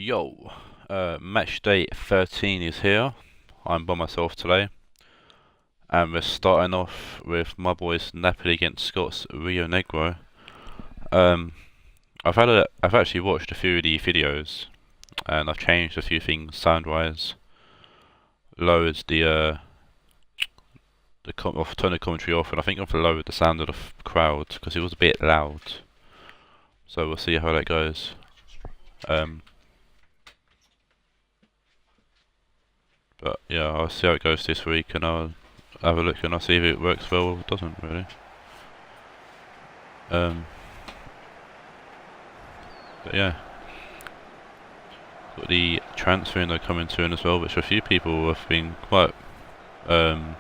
Yo, match day 13 is here. I'm by myself today, and we're starting off with my boys Napoli against Scots Rio Negro. Um, I've actually watched a few of the videos, and I've changed a few things sound-wise. Lowered I've turned the commentary off, and I think I've lowered the sound of the crowd because it was a bit loud. So we'll see how that goes. Um, but yeah, I'll see how it goes this week, and I'll have a look and I'll see if it works well or doesn't really. Um, but yeah, got the transfer window coming soon as well, which a few people have been um,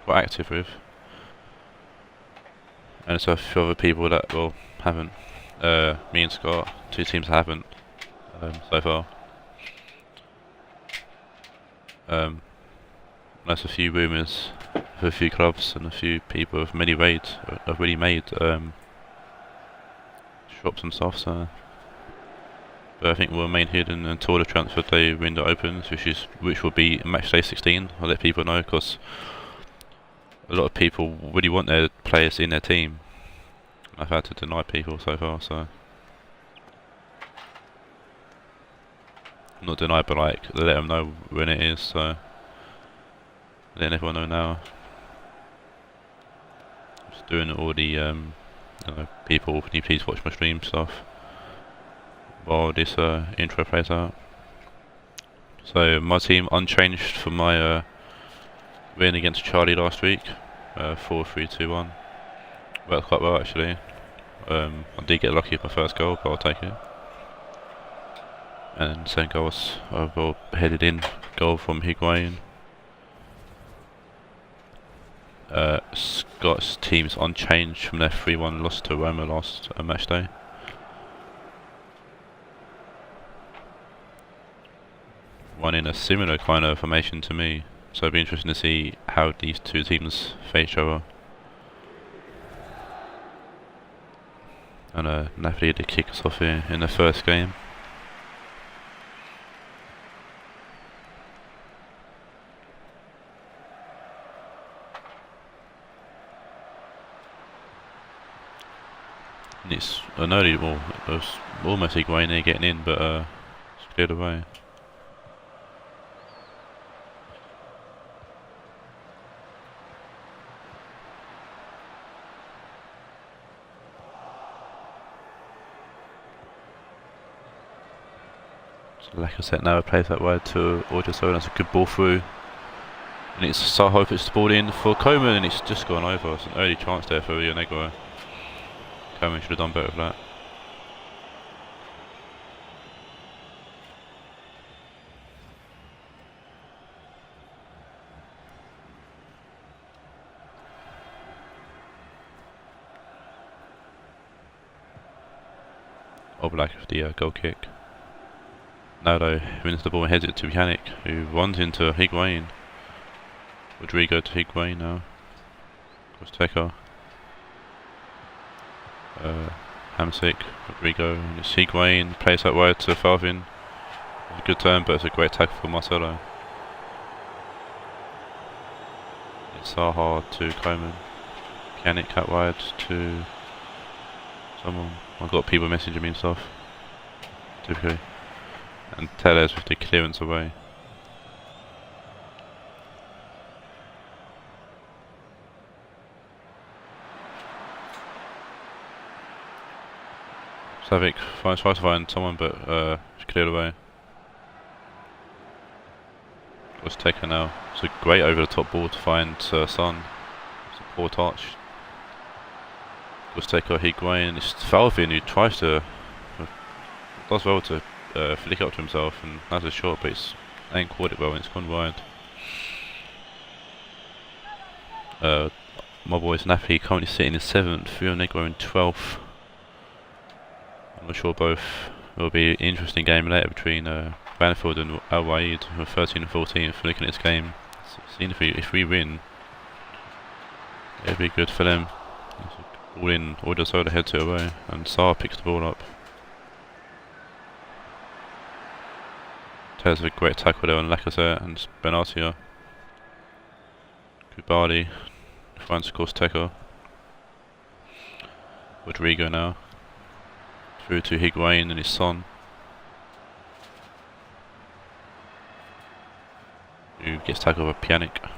quite active with, and so a few other people that haven't. Me and Scott, two teams haven't so far. There's a few rumours for a few clubs, and a few people have already made shops and stuff. So, but I think we'll remain hidden until the transfer day window opens, which will be match day 16. I'll let people know because a lot of people really want their players in their team. I've had to deny people so far, so not deny, but like let them know when it is. So letting everyone know now. Just doing all the people, can you please watch my stream stuff while this intro plays out. So my team unchanged for my win against Charlie last week, 4-3-2-1. Worked quite well actually. I did get lucky with my first goal, but I'll take it. And second goal was headed in goal from Higuain. Scott's team's unchanged from their 3-1 loss to Roma last match day. One in a similar kind of formation to me, so it'd be interesting to see how these two teams face each other. And Napoli did kick us off here in the first game. And it's I know it was almost Higuain there getting in, but it's cleared away. Lacazette now plays that wide to Orjaso, and that's a good ball through. And it's Saho puts the ball in for Coman, and it's just gone over. It's an early chance there for Rio Negro. Coman should have done better with that. Oblak with the goal kick. Naldo wins the ball and heads it to Yannick, who runs into Higuain. Rodrigo to Higuain now. Costeca. Hamsik, Rodrigo, and it's Higuain, plays that wide to Falvin. A good turn, but it's a great tackle for Marcelo. It's Zaha to Coman. Yannick cut wide to someone. I've got people messaging me and stuff. Typically. And Tellez with the clearance away. Savic tries to find someone, but it's cleared away. Was taken now. It's a great over the top ball to find Son. It's a poor touch. Was taken Higuain. It's Falvin who tries to does well to flick up to himself and has a shot, but it's ain't caught it well and it's gone wide. My boys Napoli currently sitting in 7th, Rio Negro in 12th. I'm not sure both will be an interesting game later between Banfield and Al Wahid, who are 13 and 14th. Looking at this game, seeing if we win, it'd be good for them. All in, Order heads it away, and Saar picks the ball up. There's a great tackle there on Lacazette and Benatia. Koulibaly finds Corsteca. Rodrigo now. Through to Higuain and his son. Who gets tackled by Pjanic.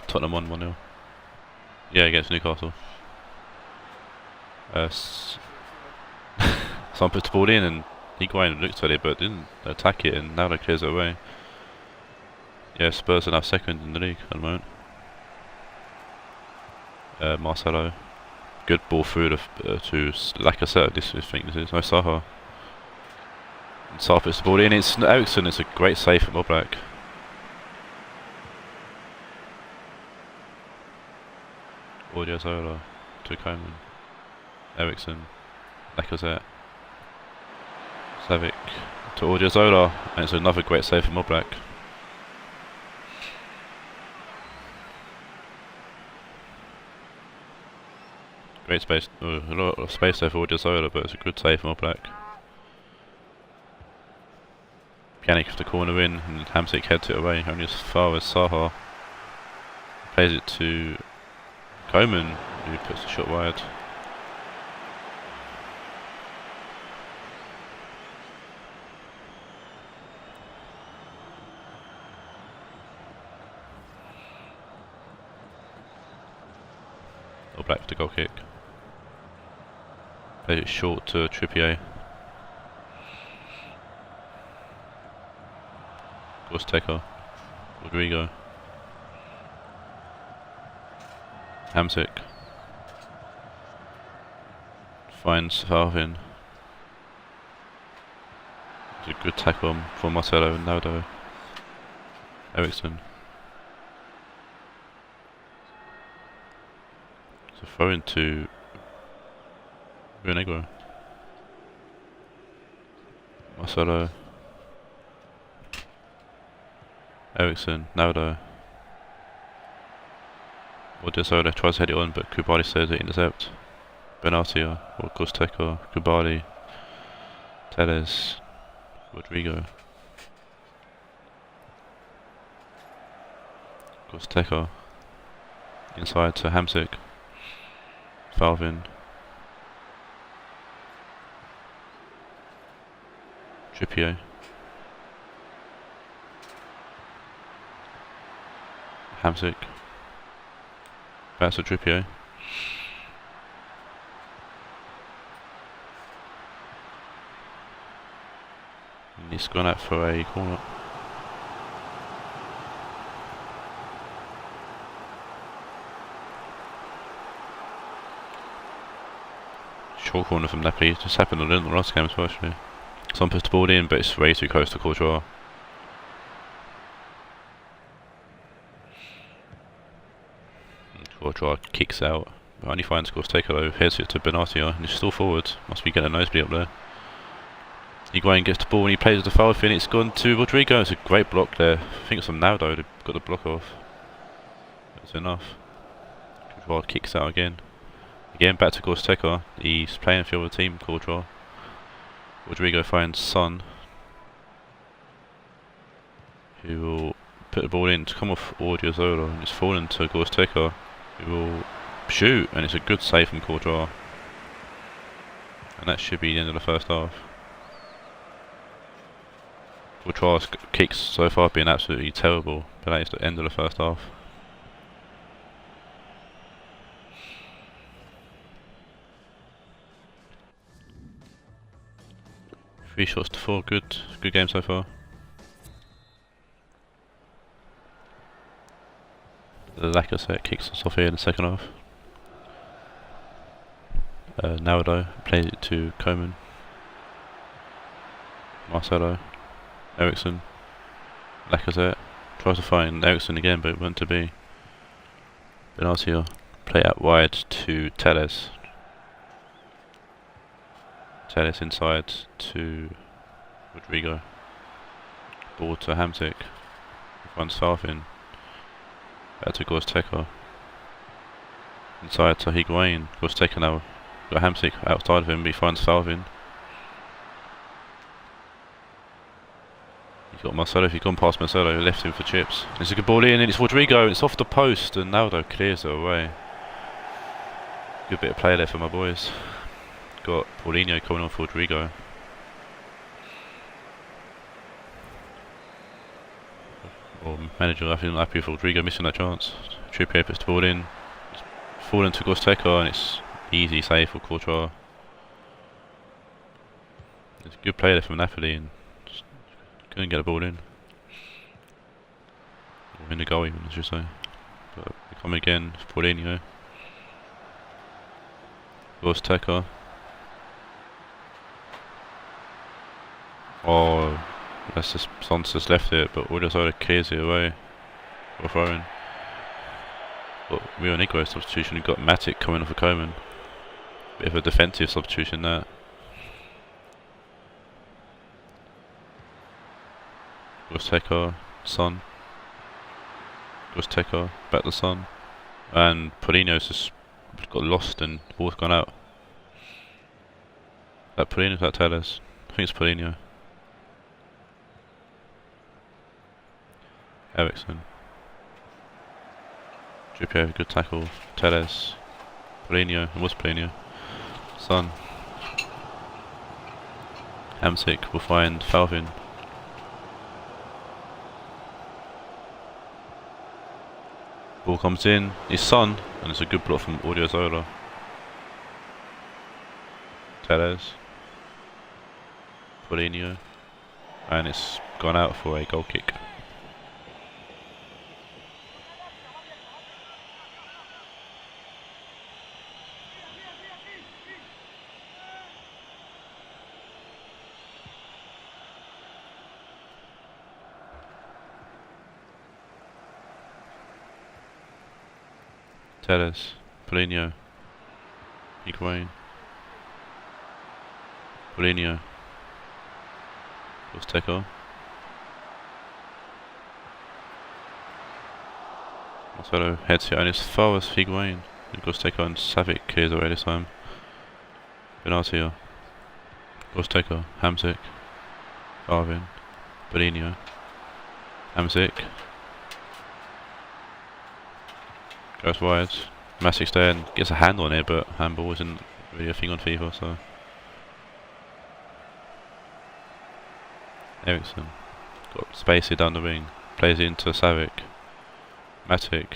Tottenham won 1-0. Yeah, against Newcastle. Someone puts the ball in and Higuain looked at it but didn't attack it, and now they clears it away. Yeah, Spurs are now second in the league at the moment. Marcelo. Good ball through to Lacazette, I think this is. No, Saha. And Saha puts the ball in. It's Ericsson, it's a great save from Oblak. Odriozola to Coman. Ericsson. Lacazette. Savic to Odriozola, and it's another great save from Oblak. Great space, a lot of space there for Odriozola, but it's a good save from Oblak. Pjanic with the corner in, and Hamsik heads it away, only as far as Saha. Plays it to Coman, who puts the shot wide. Oblak with the goal kick. Plays it short to Trippier. Corsteca. Rodrigo. Hamsik. Finds Farvin. It's a good tackle from Marcelo and Naldo. Ericsson. It's a throw into Renegro. Marcelo. Ericsson, Naldo. Odriozola tries to head it on, but Koulibaly says it intercept. Benatia, or Corsteca, Koulibaly, Telles, Rodrigo. Corsteca. Inside to Hamsik. Farvin. Trippier. Hamsik. Back to Trippier. And he's gone out for a corner. Short corner from Napoli. It just happened in the last game as well, actually. Someone puts the ball in, but it's way too close to Courtois. Courtois kicks out, but only finds Corsteca though, heads it to Benatia, and he's still forward. Must be getting a nosebleed up there. Higuain gets the ball and he plays the foul fin. It's gone to Rodrigo. It's a great block there. I think it's from Naldo. They've got the block off. That's enough. Courtois kicks out again. Again back to Corsteca. He's playing for the other team, Courtois. Rodrigo finds Son, who will put the ball in to come off Odriozola, and it's fallen to Corsteca, who will shoot, and it's a good save from Courtois. And that should be the end of the first half. Courtois' kicks so far have been absolutely terrible, but that is the end of the first half. Three shots to 4, good game so far. The Lacazette kicks us off here in the second half. Naldo plays it to Coman. Marcelo. Ericsson. Lacazette tries to find Ericsson again, but it went to be. Benatia play out wide to Telles. Telles inside to Rodrigo. Ball to Hamsik. Finds Farvin. Back to Corsteca. Inside to Higuain. Corsteca now Got Hamsik outside of him, but he finds Falvin. He's got Marcelo. If he's gone past Marcelo, left him for chips. There's a good ball in, and it's Rodrigo, and it's off the post, and Naldo clears it away. Good bit of play there for my boys. Got Paulinho coming on for Rodrigo. Or manager, I feel happy for Rodrigo missing that chance. Trippier puts the ball in. It's fallen to Gosteka, and it's easy save for Courtois. It's a good play there from Napoli, and just couldn't get the ball in. Or in the goal even, I should say. But we come again, Paulinho. Gosteka. Oh, that's just Sons just left it, but Odiozola clears it away for throwing. But Rio Negro substitution, got Matic coming off a Coman. Bit of a defensive substitution there. Gosteka, Son. Gosteka, back to Son. And Paulinho's just got lost and the ball's gone out. That Paulinho, that Telles? I think it's Paulinho. Ericsson. Trippier, good tackle. Telles. Paulinho, it was Paulinho. Son. Hamsik will find Falvin. Ball comes in, it's Son, and it's a good block from Odiozola. Telles. Paulinho. And it's gone out for a goal kick. Telles, Paulinho, Higuain, Paulinho, Gosteka, Marcelo heads it and it's foul as Higuain. Gosteka and Savic clears away this time. Benatia, Gosteka, Hamsik, Arvin, Paulinho, Hamsik. Goes wide. Masic's there and gets a hand on it, but handball isn't really a thing on FIFA, so. Ericsson. Got space here down the wing. Plays it into Savic. Matic.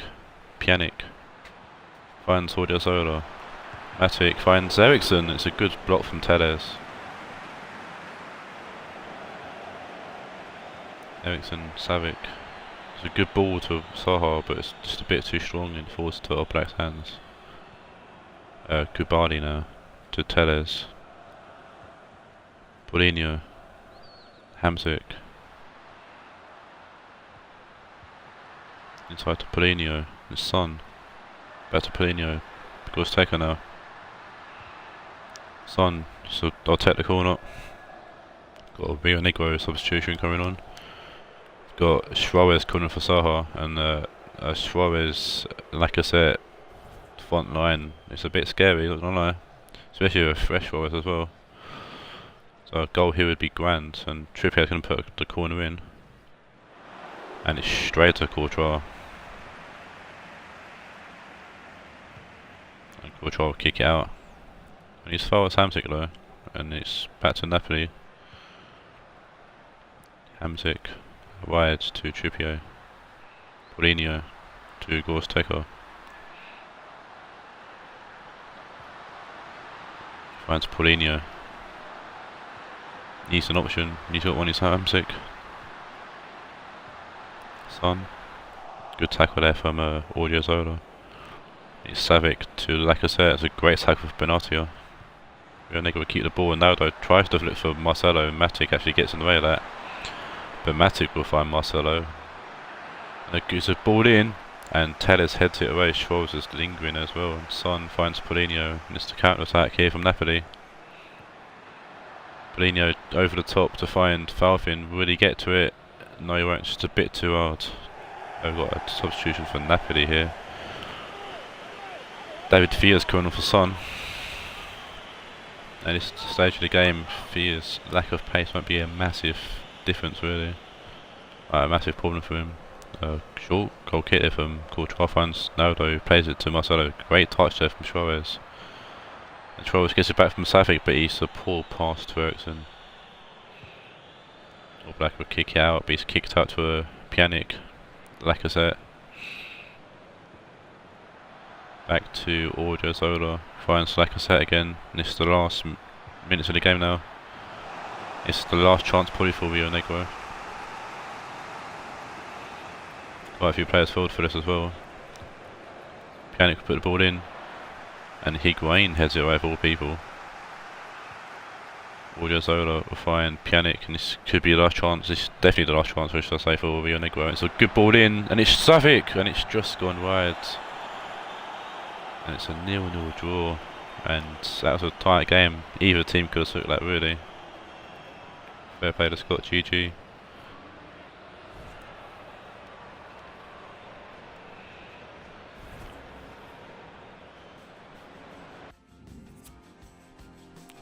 Pjanic. Finds Odiozola. Matic finds Ericsson. It's a good block from Telles. Ericsson, Savic. It's a good ball to Saha, but it's just a bit too strong and falls to All Black's hands. Kubali now to Telles. Paulinho. Hamsik. Inside to Paulinho. His Son. Back to Paulinho. Gosteka now. Son. So I'll take the corner. Got a Rio Negro substitution coming on. Got Suarez coming for Saha, and Suarez, like I said, front line, it's a bit scary, not gonna lie, especially with fresh Suarez as well. So a goal here would be grand, and Trippier's going to put the corner in, and it's straight to Courtois. And Courtois will kick it out, and he's foul as Hamsik though, and it's back to Napoli. Hamsik. Wide to Trippier. Paulinho to Gosteka. Finds Paulinho. Needs an option. Needs got one. He's Hamsik. Son. Good tackle there from Odiozola. It's Savic to Lacazette. It's a great tackle for Benatia. Rio Negro will keep the ball, and Naldo tries to look for Marcelo, and Matic actually gets in the way of that. But Matic will find Marcelo. And it's a ball in, and Telles heads it away. Schwalb's is lingering as well. And Son finds Paulinho, and it's the counter attack here from Napoli. Paulinho over the top to find Falvin. Will he get to it? No, he won't. Just a bit too hard. I've got a substitution for Napoli here. David Villa's coming off for Son. At this stage of the game, Thea's lack of pace might be a massive difference, really. A massive problem for him. Short goal kick there from Courtois finds Naldo, plays it to Marcelo. Great touch there from Suarez. And Suarez gets it back from Savic, but he's a poor pass to Eriksen. All Black will kick it out, but he's kicked out to a Pjanic. Lacazette. Back to Odriozola. Finds Lacazette again. And it's the last minutes of the game now. It's the last chance probably for Rio Negro. Quite a few players filled for this as well. Pjanic put the ball in. And Higuain heads it away of all people. Odriozola will find Pjanic, and this could be the last chance. This is definitely the last chance, which I say, for Rio Negro. It's a good ball in, and it's Savic, and it's just gone wide. And it's a 0-0 draw, and that was a tight game. Either team could have took that, really. Fair play to Scott, GG.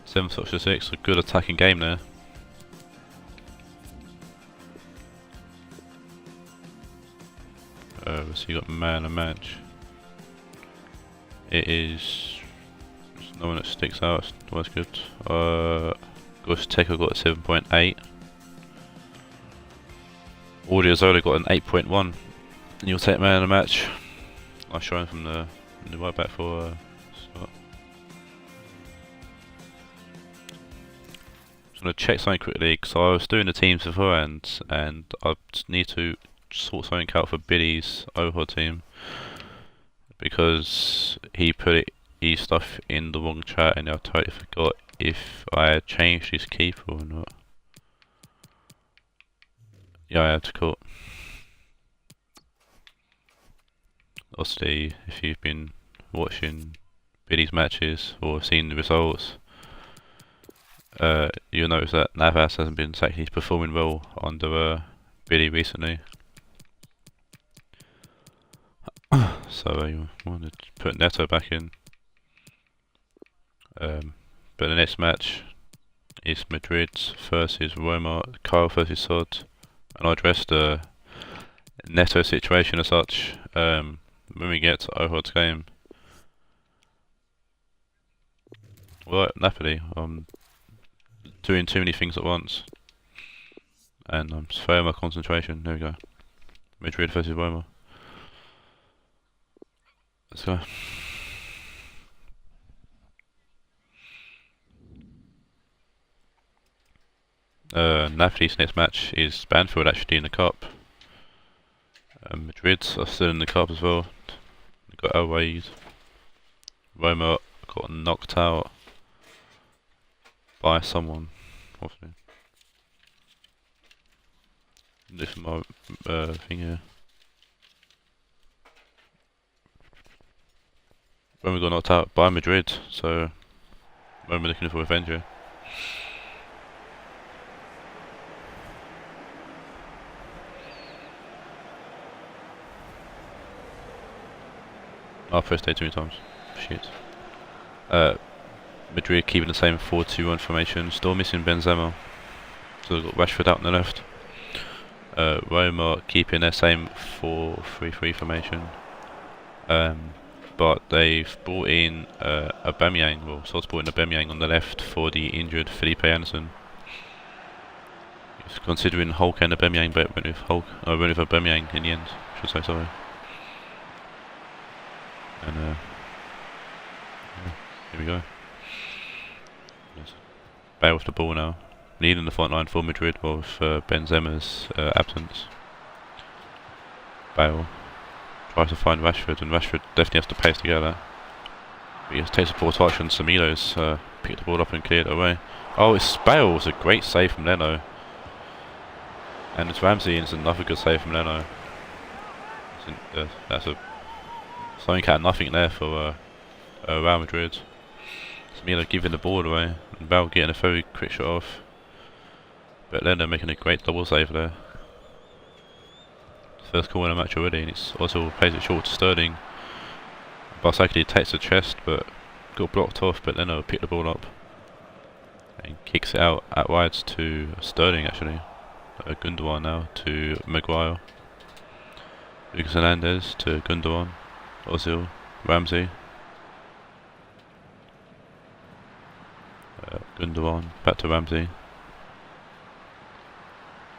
Seven touch to 6, a good attacking game there. So you got man and match. It is no one that sticks out. That's good. Gusteko got a 7.8. Odriozola got an 8.1. And you'll take man of the match. Nice showing from the right back for Scott. Just want to check something quickly, because I was doing the teams beforehand, and I need to sort something out for Billy's OHOD team, because he put his stuff in the wrong chat and I totally forgot if I had changed his keeper or not. Yeah, I had to cut. Obviously, if you've been watching Billy's matches or seen the results, you'll notice that Navas hasn't been exactly performing well under Billy recently. So you want to put Neto back in. But the next match is Madrid versus Roma, Kyle versus Sod, and I addressed the Neto situation as such when we get to OHOD's game. Well, Napoli, I'm doing too many things at once, and I'm failing my concentration. There we go. Madrid versus Roma. Let's go. Napoli's next match is Banfield, actually, in the cup. Madrid are still in the cup as well. They've got away. Roma got knocked out by someone. Obviously. This is my thing here. Roma got knocked out by Madrid, so Roma looking for revenge here. Oh, first day too many times. Shit. Madrid keeping the same 4-2-1 formation, still missing Benzema. So they've got Rashford out on the left. Roma keeping their same 4-3-3 formation. But they've brought in Aubameyang, well, Sod's brought in Aubameyang on the left for the injured Felipe Anderson. He's considering Hulk and Aubameyang, but went with Aubameyang in the end, should say, sorry. And yeah, here we go. Bale with the ball now, leading the front line for Madrid with Benzema's absence. Bale tries to find Rashford, and Rashford definitely has to pace together. But he takes a poor touch, and Samilo's picked the ball up and cleared it away. Oh, it's Bale! It's a great save from Leno. And it's Ramsey, and it's another good save from Leno. That's a something out of nothing there for Real Madrid. Samilo giving the ball away, and Bale getting a very quick shot off. But Leno making a great double save there. First corner match already, and it's also plays it short to Sterling. Barsakli takes the chest, but got blocked off, but Leno picked the ball up. and kicks it out at wides to Sterling actually. Gundogan now to Maguire. Lucas Hernandez to Gundogan. Ozil, Ramsey. Gundogan back to Ramsey.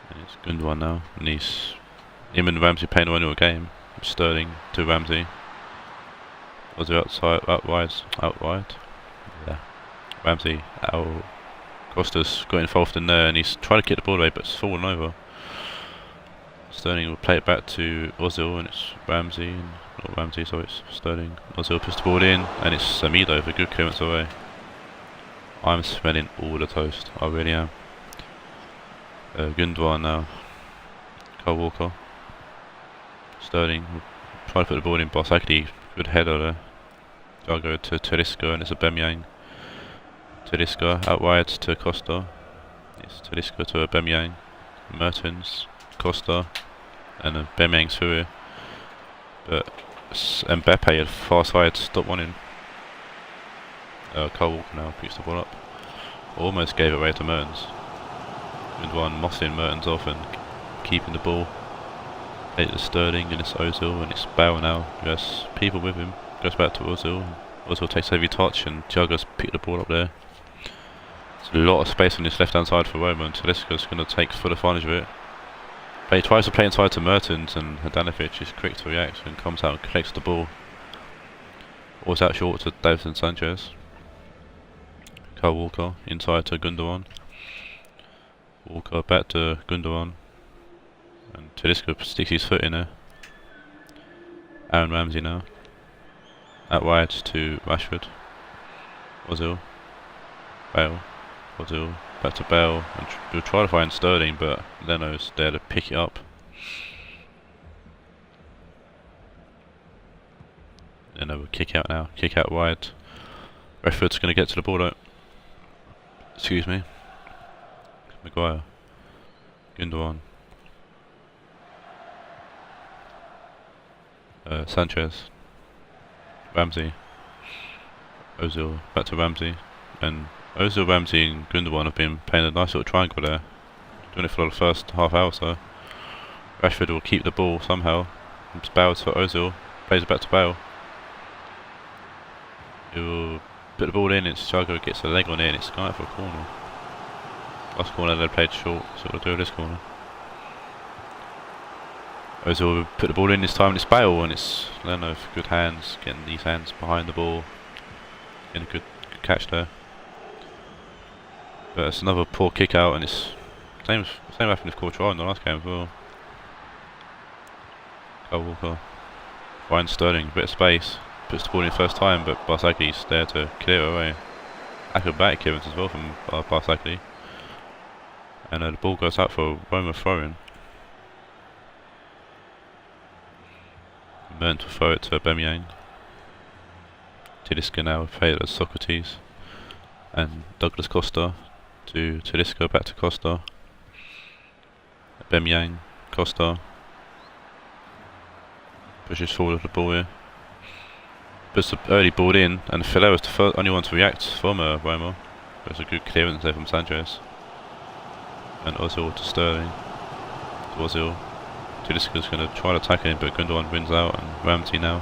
And it's Gundogan now, and him and Ramsey playing a 1-0 game. Sterling to Ramsey. Ozil outside, out wide. Yeah. Ramsey out. Costa's got involved in there, and he's trying to kick the ball away, but it's fallen over. Sterling will play it back to Ozil, and it's Ramsey, not Ramsey, so it's Sterling. Ozil puts the ball in, and it's Semedo for good clearance away. I'm smelling all the toast, I really am. Gundogan now. Kyle Walker. Sterling will try to put the ball in. Barsakli, good header there. Thiago to Talisca, and it's Aubameyang. Talisca out wide to Costa. It's Talisca to Aubameyang. Mertens, Costa, and Aubameyang's through here. But Mbappe at far side stopped one in. Kyle Walker now picks the ball up. Almost gave it away to Mertens. Good one, mossing Mertens off and keeping the ball. Play to Sterling, and it's Ozil, and it's Bale now. He has people with him. Goes back to Ozil. Ozil takes a heavy touch, and Thiago's picked the ball up there. There's a lot of space on this left hand side for Roma, and Talisca's going to take full advantage of it. But he tries to play inside to Mertens, and Handanovic is quick to react and comes out and collects the ball. Always out short to Davinson Sanchez. Kyle Walker inside to Gundogan. Walker back to Gundogan. And Talisca sticks his foot in there. Aaron Ramsey now. Out wide to Rashford. Ozil. Bale. Ozil. Back to Bale. And we'll try to find Sterling, but Leno's there to pick it up. Leno will kick out now. Kick out wide. Rashford's going to get to the ball though. Excuse me. Maguire. Gundogan. Sanchez. Ramsey. Ozil. Back to Ramsey. And Ozil, Ramsey and Gundogan have been playing a nice little triangle there. Doing it for the first half hour or so. Rashford will keep the ball somehow. It's Bale to Ozil. Plays it back to Bale. He will put the ball in, it's Thiago gets a leg on it, and it's going out for a corner. Last corner they played short, so we'll do this corner. Ozil will put the ball in this time, and it's Bale, and it's Leno for good hands, getting these hands behind the ball. Getting a good catch there. But it's another poor kick out, and it's same happened with Courtois in the last game as well. Kyle Walker finds Sterling, a bit of space. Puts the ball in first time, but Barsakli's there to clear it away. Acrobatic clearance as well from Barsakli. And the ball goes out for Roma throw-in. Mertens will throw it to Aubameyang. Talisca now played as Socrates. And Douglas Costa to Talisca, back to Costa. Aubameyang, Costa. Pushes forward with the ball here. Puts the early ball in, and Philo was the only one to react from Roma. There's a good clearance there from Sanchez. And Ozil to Sterling. To Ozil. Talisca's going to try to tackle him, but Gundogan wins out, and Ramsey now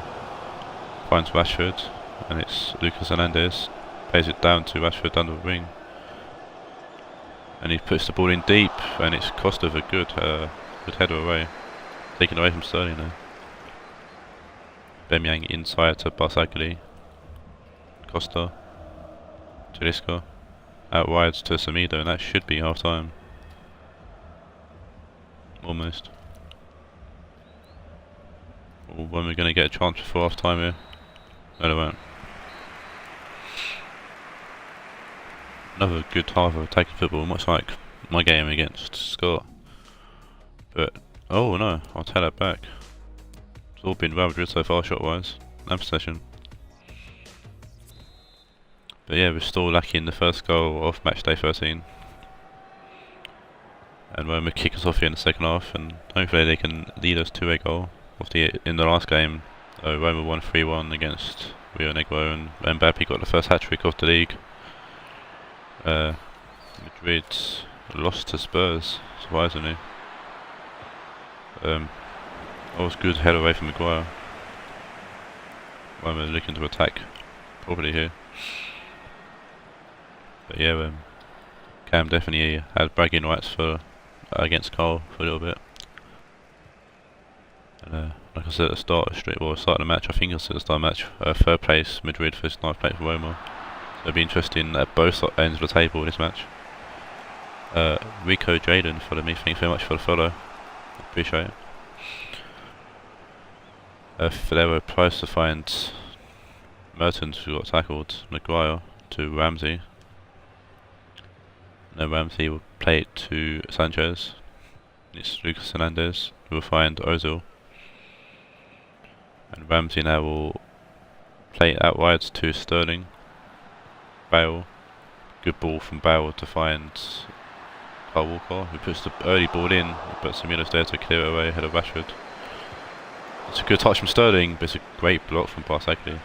finds Rashford, and it's Lucas Hernandez. Plays it down to Rashford under the wing. And he puts the ball in deep, and it's Costa a good header away. Taken away from Sterling now. Aubameyang inside to Barsakli. Costa. Talisca. Out wide to Semedo, and that should be half time. Almost. When we're going to get a chance before half time here. No, they won't. Another good half of attacking football, much like my game against Scott. But, oh no, I'll take that back. It's all been Real Madrid so far, shot-wise, and possession. But yeah, we're still lacking the first goal of match day 13. And Roma kick us off here in the second half, and hopefully they can lead us to a goal. In the last game, Roma won 3-1 against Rio Negro, and Mbappe got the first hat-trick of the league. Madrid lost to Spurs, surprisingly. That was good head away from Maguire. We're looking to attack properly here. But yeah, Cam definitely had bragging rights for against Carl for a little bit. And like I said at the start of the match, I think I said at the start of the match, third place Madrid versus ninth place Roma. So it'll be interesting at both ends of the table in this match. Rico Jaden followed me, thanks very much for the follow. Appreciate it. Federo tries to find Mertens, who got tackled, Maguire to Ramsey. Now Ramsey will play it to Sanchez. It's Lucas Hernandez who will find Ozil. And Ramsey now will play it out wide to Sterling. Bale. Good ball from Bale to find Kyle Walker, who puts the early ball in, but Samilo's there to clear it away ahead of Rashford. It's a good touch from Sterling, but it's a great block from Barsagli.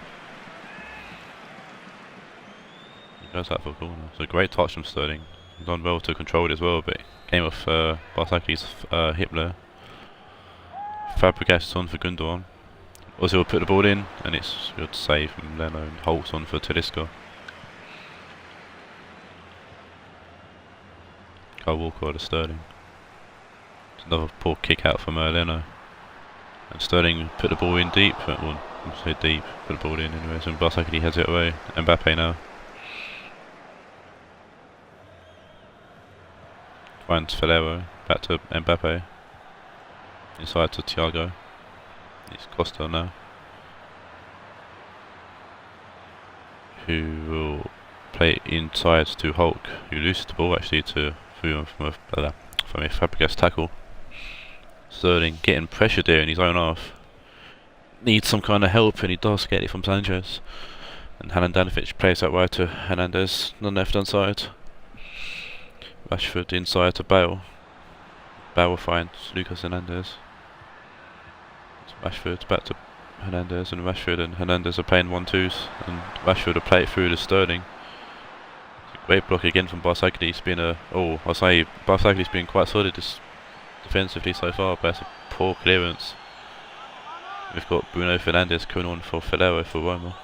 He goes out for a corner. It's a great touch from Sterling. He's done well to control it as well, but it came off Barsagli's hip there. Fabregas on for Gundogan. Ozil will put the ball in, and it's a good save from Leno, and Holt's on for Tedesco. Kyle Walker to Sterling. It's another poor kick out from Leno. And Sterling put the ball in deep, well, I say deep, put the ball in anyways, and Barsagli heads it away. Mbappe now. Finds Federo, back to Mbappe. Inside to Thiago. It's Costa now, who will play it inside to Hulk, who loses the ball actually to from a Fabregas tackle. Sterling getting pressured there in his own half. Needs some kind of help, and he does get it from Sanchez. And Handanovic plays out wide to Hernandez on the left hand side. Rashford inside to Bale. Bale will find Lucas Hernandez. Rashford back to Hernandez, and Rashford and Hernandez are playing 1-2s, and Rashford will play it through to Sterling. It's a great block again from Barsagli. He's been I'll say Barsagli's been quite solid defensively so far, but it's a poor clearance. We've got Bruno Fernandes coming on for Federo for Roma.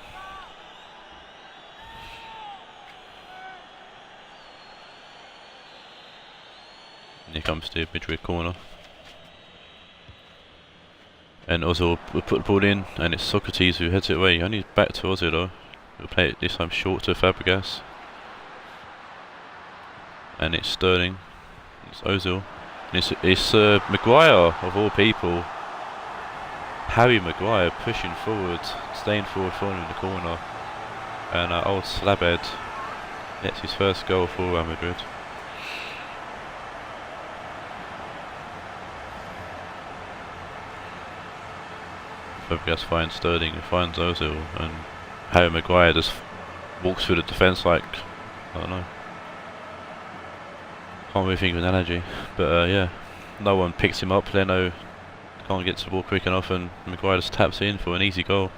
And here comes the Madrid corner. And Ozil will put the ball in, and it's Socrates who heads it away. Only back to Ozil though. He'll play it this time short to Fabregas. And it's Sterling. It's Ozil. And it's Maguire, of all people. Harry Maguire pushing forward, staying forward for him in the corner. And old Slabhead gets his first goal for Real Madrid. Fabregas finds Sterling and finds Ozil, and Harry Maguire just walks through the defence like, I don't know. Can't really think of an analogy, but yeah, no one picks him up. Leno can't get to the ball quick enough, and Maguire just taps it in for an easy goal.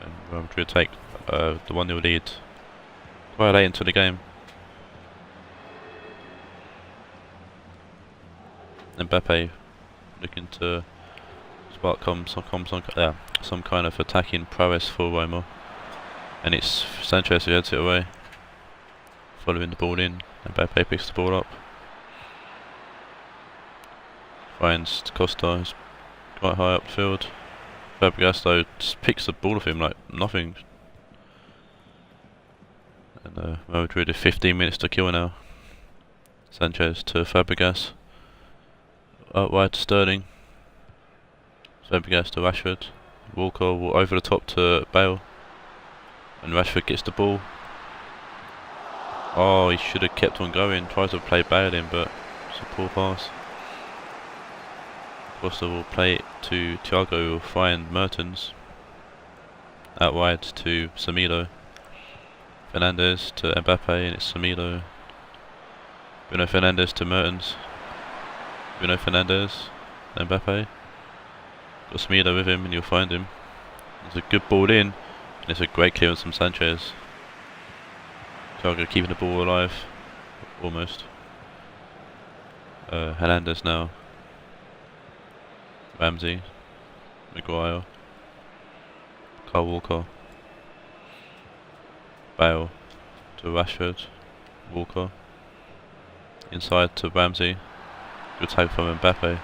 And Real Madrid take the 1-0 lead quite late into the game. Mbappe looking to spark some kind of attacking prowess for Roma, and it's Sanchez who heads it away, following the ball in. Mbappe picks the ball up, finds Costa, who's quite high up the field. Fabregas though just picks the ball off him like nothing. And Real Madrid have 15 minutes to kill now. Sanchez to Fabregas. Out wide to Sterling. Fabregas to Rashford. Walker will over the top to Bale. And Rashford gets the ball. Oh, he should have kept on going. Tries to play Bale in, but it's a poor pass. Costa will play it to Thiago, who will find Mertens. Out wide to Samilo. Fernandes to Mbappe, and it's Samilo. Bruno Fernandes to Mertens. Bruno Fernandes, Mbappe. Got Smedo with him, and you'll find him. There's a good ball in, And it's a great clearance from Sanchez. Thiago keeping the ball alive, almost. Hernandez now. Ramsey. Maguire. Kyle Walker. Bale to Rashford. Walker. Inside to Ramsey. Good tag from Mbappe.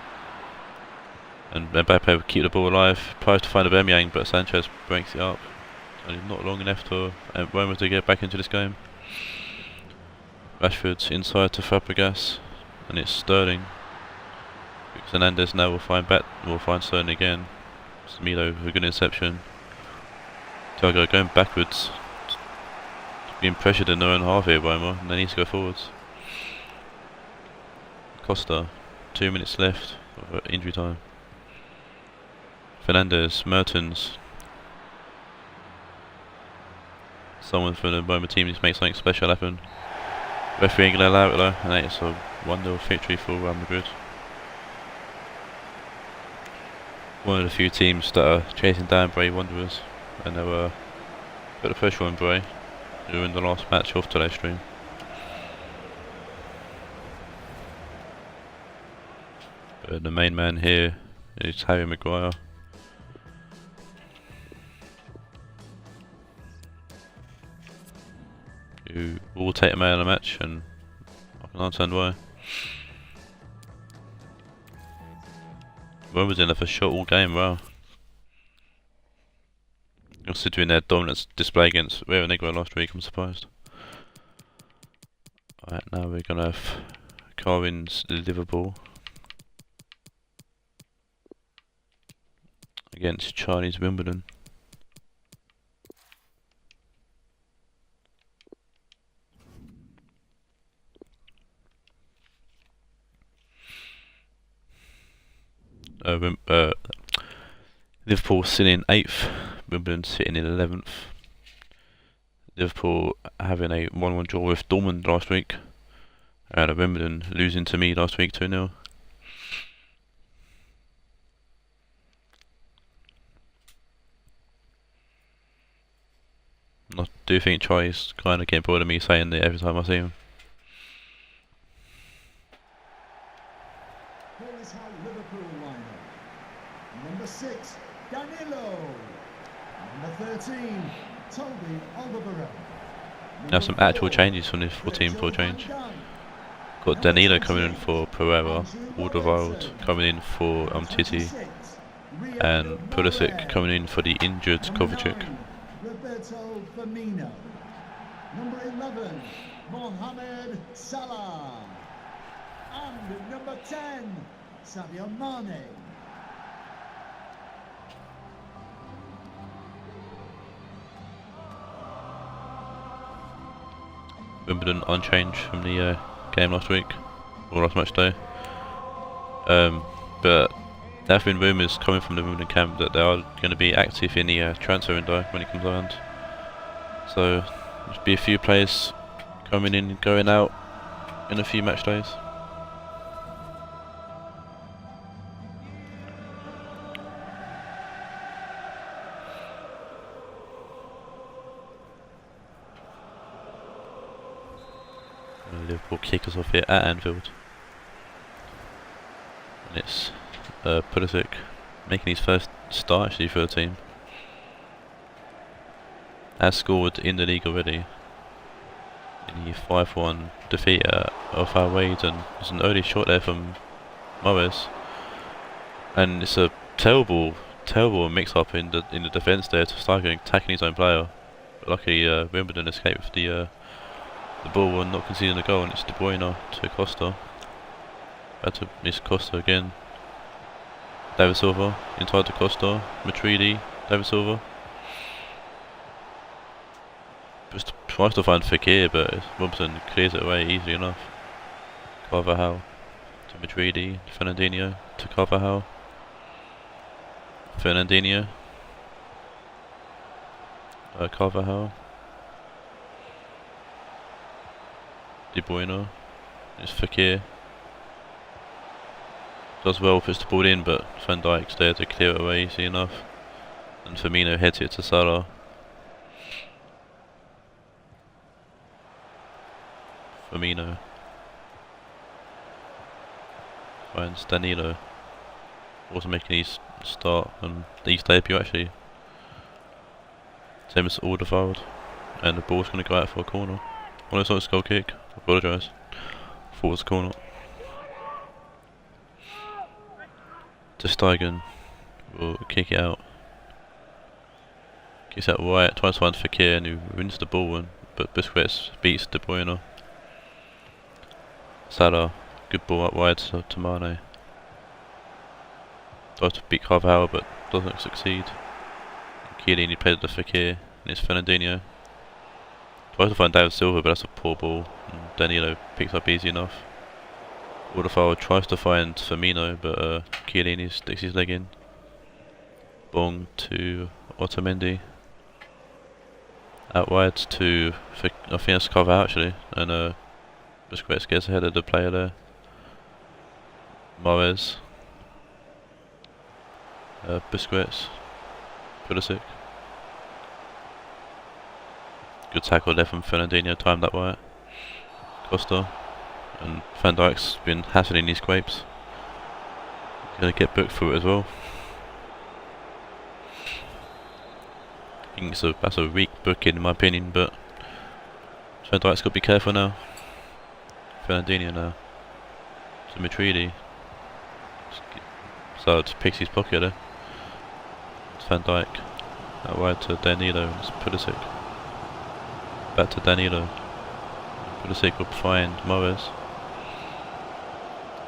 And Mbappe will keep the ball alive. Tries to find Aubameyang, but Sanchez breaks it up. Only not long enough for Roma to get back into this game. Rashford inside to Fabregas, and it's Sterling. Hernandez now will find Sterling again. Milo with a good interception. Thiago going backwards, being pressured in their own half here, Roma, and they need to go forwards. Costa, 2 minutes left of injury time. Fernandes, Mertens. Someone from the Roma team needs to make something special happen. Referee ain't gonna allow it though, and it's a 1-0 victory for Real Madrid. One of the few teams that are chasing down Bray Wanderers, and they were put the pressure on Bray during the last match of today's stream. But the main man here is Harry Maguire. Who will take a man of the match, and I can understand why. Roma's in there for shot all game, wow. Considering their dominance display against Real Negro last week, I'm surprised. Alright, now we're gonna have Carvin's Liverpool against Charlie's Wimbledon. Liverpool sitting in 8th, Wimbledon sitting in 11th. Liverpool having a 1-1 draw with Dortmund last week, and Wimbledon losing to me last week 2-0. I do think Charlie's kind of getting bored of me saying it every time I see him. Number 6, Danilo. Number 13, Toby Alderweireld. Now some actual changes from this 14 for a change. Got Danilo coming in for Pereira, Alderweireld coming in for Titi, and Pulisic coming in for the injured Kovacic. Roberto Firmino. Number 11, Mohamed Salah. And number 10, Sadio Mane. Wimbledon unchanged from the game last week, or last match day. But there have been rumours coming from the Wimbledon camp that they are going to be active in the transfer window when it comes around. So there'll be a few players coming in and going out in a few match days. Liverpool kick us off here at Anfield, and it's Pulisic making his first start actually for the team. Has scored in the league already in the 5-1 defeat of our Wade, and there's an early shot there from Morris, and it's a terrible mix-up in the defence there to start attacking his own player. But luckily Wimbledon escaped with the ball and not conceding the goal, and it's De Bruyne to Costa. Had to miss Costa again. David Silva inside to Costa. Matuidi, David Silva. Just tries to find Fekir, but Robinson clears it away easily enough. Carvajal to Matuidi, Fernandinho to Carvajal. Fernandinho. Carvajal. De Bruyne, it's Fekir. Does well, puts the ball in, but Van Dijk's there to clear it away easy enough. And Firmino heads it to Salah. Firmino. Finds Danilo. Also making his start and his debut actually. Same as Alderweireld. And the ball's going to go out for a corner. Oh no, it's not a goal kick. I apologise. Thought it was a corner. Ter Stegen will kick it out. Kicks out wide, tries to find Fekir and who wins the ball, but Busquets beats De Bruyne. Salah, good ball out wide to Mane. Tries to beat Carvajal but doesn't succeed. Chiellini plays the Fekir and it's Fernandinho. Tries to find David Silva but that's a poor ball and Danilo picks up easy enough. Alderweireld tries to find Firmino but Chiellini sticks his leg in. Bong to Otamendi. Out wide to, I think that's Carvajal actually, and Busquets gets ahead of the player there. Mahrez. Busquets. Pulisic. Good tackle there from Fernandinho, timed that right. Costa. And Van Dijk's been hassling these grapes. He's going to get booked for it as well. I think that's a weak booking in my opinion, but Van Dijk's got to be careful now. Fernandinho now. So Matuidi. So it picks his pocket there. It's Van Dijk. Out wide to Danilo and it's Pulisic. Back to Danilo. Pulisic will find Mahrez.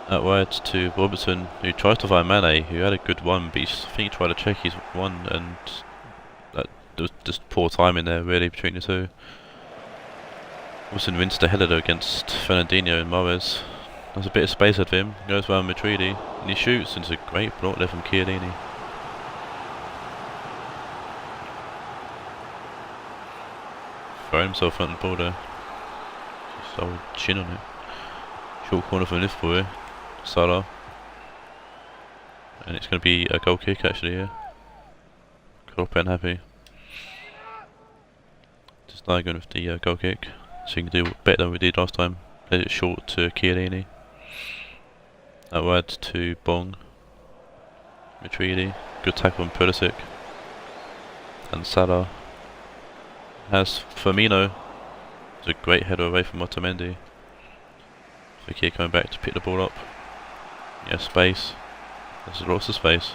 Out wide to Robertson, who tries to find Mane, who had a good one, but I think he tried to check his one, and that there was just poor timing there really between the two. Robertson wins the header though against Fernandinho and Mahrez. There's a bit of space at him, goes around Matuidi, and he shoots, and it's a great block there from Chiellini. Throw himself front of the ball there. Just old chin on it. Short corner from Liverpool here. Salah. And it's going to be a goal kick actually here. Klopp unhappy. Just now going with the goal kick. So you can do better than we did last time. Played it short to Chiellini. Out wide to Bong. Matuidi. Good tackle from Pulisic. And Salah has Firmino. It's a great header away from Otamendi. Fekir coming back to pick the ball up. Yeah, space. There's lots of space.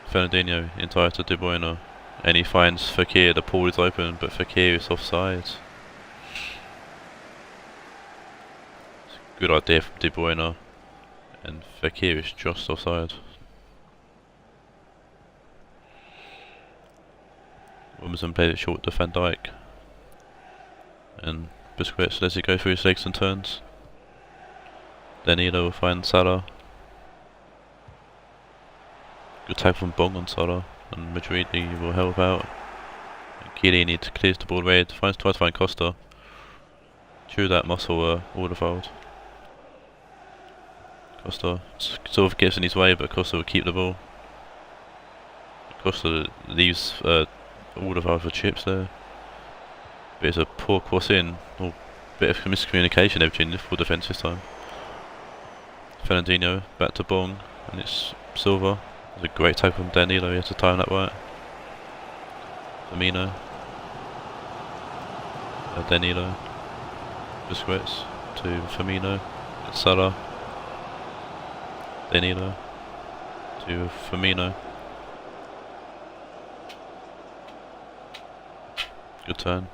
Fernandinho entire to De Bruyne. And he finds Fekir, the ball is open, but Fekir is offside. It's a good idea from De Bruyne. And Fekir is just offside. Wilmson played it short to Van Dijk. And Busquets lets it go through his legs and turns. Danilo will find Salah. Good tackle from Bong on Salah. And Matuidi will help out. And Chiellini clears the ball red. Tries to find Costa. Chew that muscle, Alderweireld. Costa sort of gets in his way, but Costa will keep the ball. Costa leaves Alderweireld for chips there. But it's a poor cross in. Or bit of miscommunication there between Liverpool defence this time. Fernandinho back to Bong, and it's Silva. It's a great tackle from Danilo, he has to time that right. Firmino. Danilo. Busquets to Firmino. Salah. Danilo to Firmino. Good turn.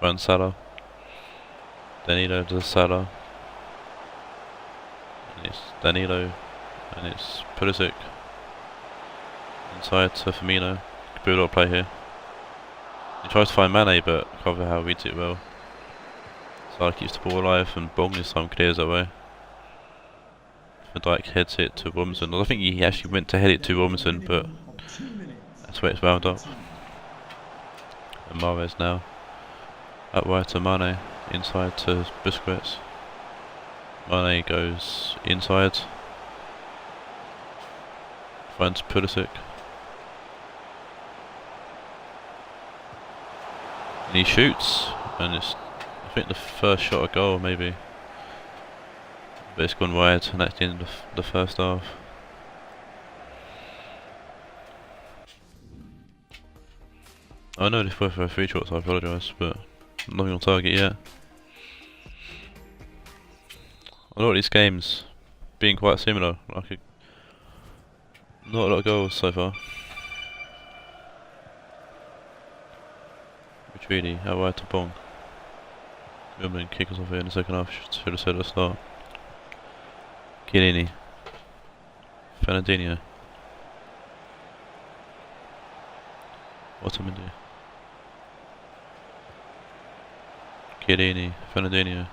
Around Salah. Danilo to Salah. And it's Danilo. And it's Pulisic. Inside to Firmino. Build up play here. He tries to find Mane, but Carvajal reads it well. Salah keeps the ball alive, and Bong this time clears away. Van Dijk heads it to Robinson. I think he actually went to head it to Robinson, but that's where it's wound up. And Mahrez now. Out wide to Mane. Inside to Busquets. Mane goes inside. Finds Pulisic. And he shoots. And it's I think the first shot a goal maybe, but it's gone wide, and that's the end of the first half. I know this both are 3 shots, I apologise, but nothing on target yet. A lot of these games being quite similar, like not a lot of goals so far. Retreaty, out wide to Bong. Wimbledon kick us off here in the second half, should have said at the start. Chiellini. Fernandinho. Otamendi. Chiellini, Fernandinho.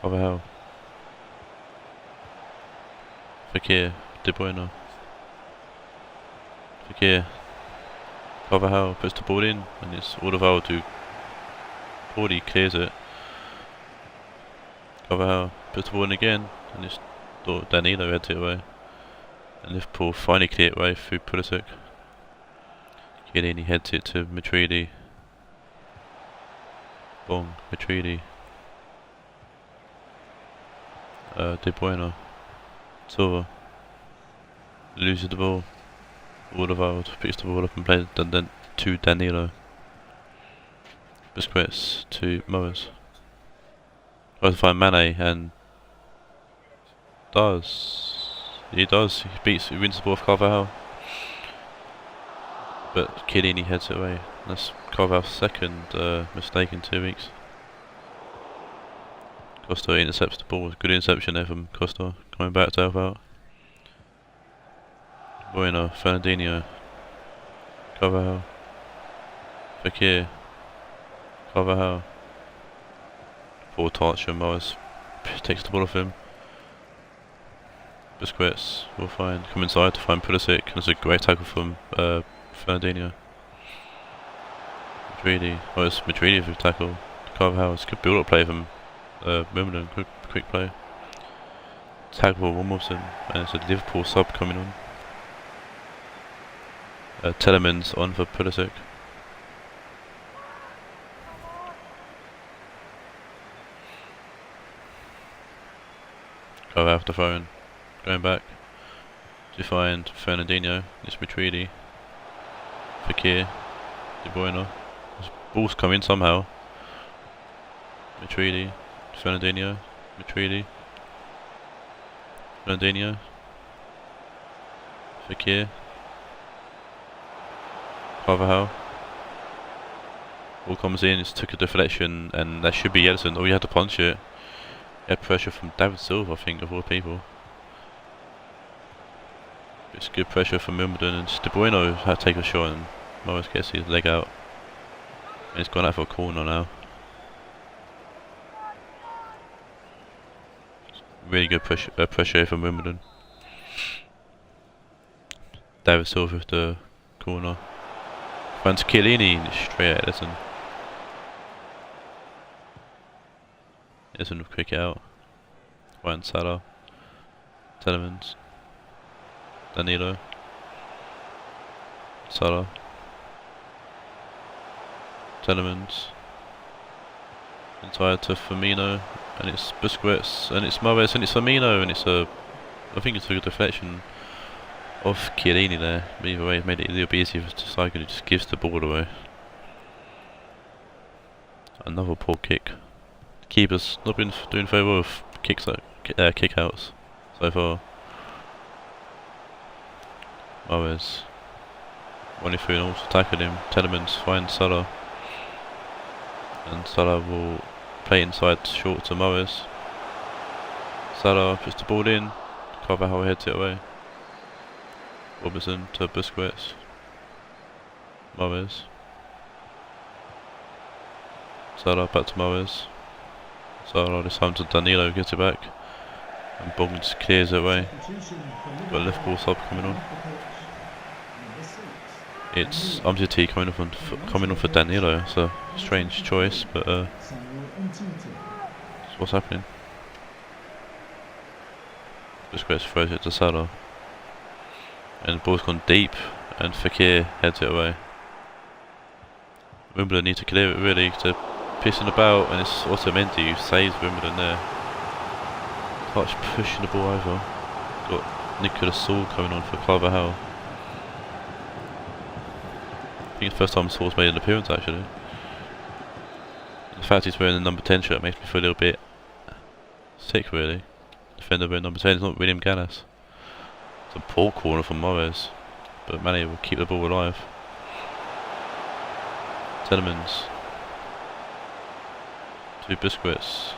Carvajal. Fekir, De Bruyne. Fekir. Carvajal puts the ball in, and it's Alderweireld who poorly clears it. Carvajal puts the ball in again, and it's Danilo heads it away. And Liverpool finally clear it away through Pulisic. Chiellini heads it to Matuidi. Bong, Matuidi. De Bruyne. Silva. Loses the ball. Alderweireld picks the ball up and plays to Danilo. Busquets to Moes. Tries to find Mane and he wins the ball off Carvajal. But Chiellini heads it away. That's Carvajal's second mistake in 2 weeks. Costa intercepts the ball. Good interception there from Costa. Coming back to help out. Bueno, Fernandinho. Carvajal. Fekir. Carvajal. Poor touch and Moes takes the ball off him. Busquets will come inside to find Pulisic, and it's a great tackle from Fernandinho. Matuidi, it's Matuidi who tackled Carvajal. It's a good build-up play from Wimbledon, quick play. Tackle Wilmotson, and it's a Liverpool sub coming on. Telemans on for Pulisic. Carvajal after throwing. Going back to find Fernandinho. It's Matuidi. Fekir. De Bruyne. Ball's come in somehow. Matuidi. Fernandinho. Matuidi. Fernandinho. Fekir. Carvajal. Ball comes in, it's took a deflection, and that should be Ederson. Oh, you had to punch it. Had pressure from David Silva, I think, of all people. It's good pressure from Wimbledon, and De Bruyne had to take a shot, and Morris gets his leg out. And it's gone out for a corner now. Really good pressure from Wimbledon. David Silva with the corner. Finds Chiellini straight at Ederson. Ederson will kick it out. Finds Salah. Telemans. Danilo. Salah. Telemans. Inside to Firmino, and it's Busquets, and it's Moes, and it's Firmino, and I think it's a good deflection of Chiellini there. But either way, it made it a little bit easier for Saika, who just gives the ball away. Another poor kick. The keeper's not been doing very well with kick-outs so far. Moes running through and also tackling him. Telemans finds Salah, and Salah will play inside short to Moes. Salah puts the ball in. Carvajal heads it away. Robinson to Busquets. Moes. Salah back to Moes. Salah this time to Danilo, gets it back. And Bong just clears it away. Got a Liverpool sub coming on. It's Umtiti coming on for Danilo. It's a strange choice, but that's what's happening. Busquets throws it to Salah. And the ball's gone deep, and Fekir heads it away. Wimbledon need to clear it really. They're pissing about, and it's Otamendi who saves Wimbledon there. Touch pushing the ball over. Got Nicolas Saul coming on for Carvajal. I think it's the first time Saul's made an appearance actually. The fact he's wearing the number 10 shirt makes me feel a little bit sick really. Defender wearing number 10 is not William Gallas. It's a poor corner from Morris, but Mane will keep the ball alive. Telemans to Busquets.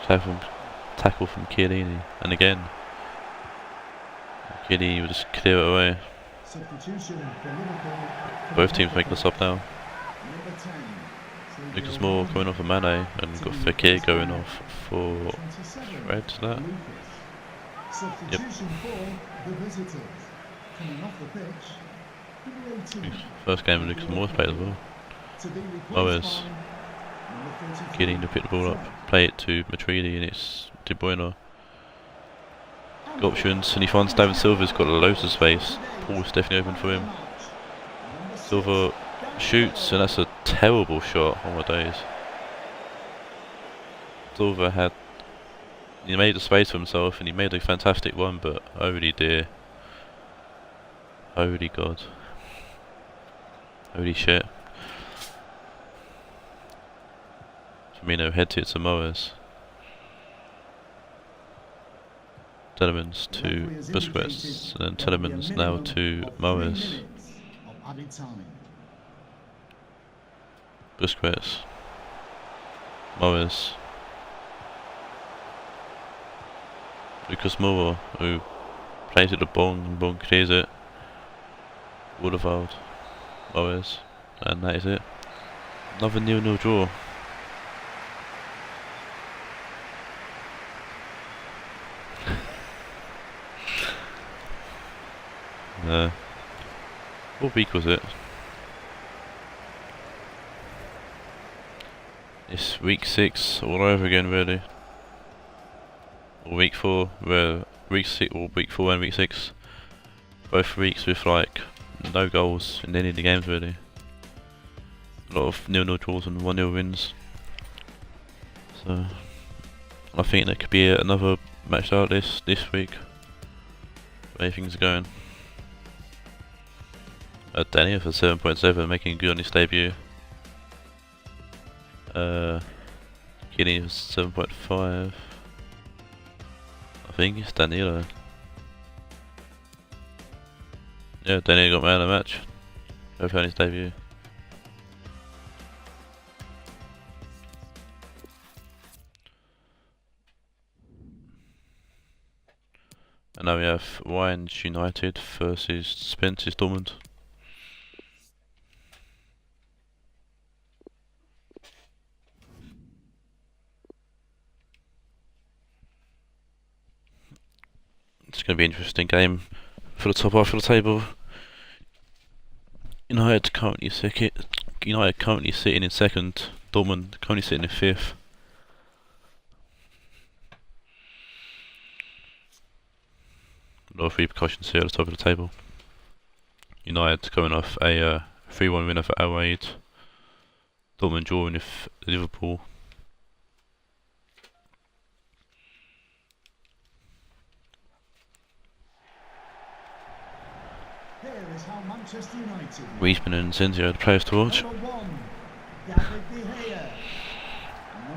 Tackle from Chiellini, and again Chiellini will just clear it away. Both teams making the sub now. Lucas Moore coming off for Mane, and got Fekir going off for Fred. That. Yep. First game of Lucas Moore's played as well. Moes. Chiellini to pick the ball up, play it to Matuidi, and it's De Bruyne. Got options, and he finds David Silva's got loads of space. Paul's definitely open for him. Silva shoots, and that's a terrible shot. Oh my days. Silva he made a space for himself, and he made a fantastic one, but holy dear. Holy God. Holy shit. Firmino heads it to Moes. Telemans to Busquets, and then Telemans now to Moes. Busquets. Moes. Lucas Moura, who plays it to Bong, and Bong clears it. Woodeveld. Moes. And that is it. Another 0-0 draw. What week was it? It's week 6 all over again really. Or week 4, where week 6 or week 4 and week 6. Both weeks with like no goals in any of the games really. A lot of 0-0 draws and 1-0 wins. So I think there could be another match out this week. The way things are going. Danny for 7.7, making good on his debut. Kinney was 7.5. I think it's Danilo. Yeah, Danilo got man of the match. Both on his debut. And now we have Wines United versus Spence's Dortmund. It's going to be an interesting game for the top half of the table. United currently sitting in second. Dortmund currently sitting in fifth. A lot of repercussions here at the top of the table. United coming off a 3-1 winner for Al Aid. Dortmund drawing with Liverpool. Griezmann and Zenzio are the players to watch.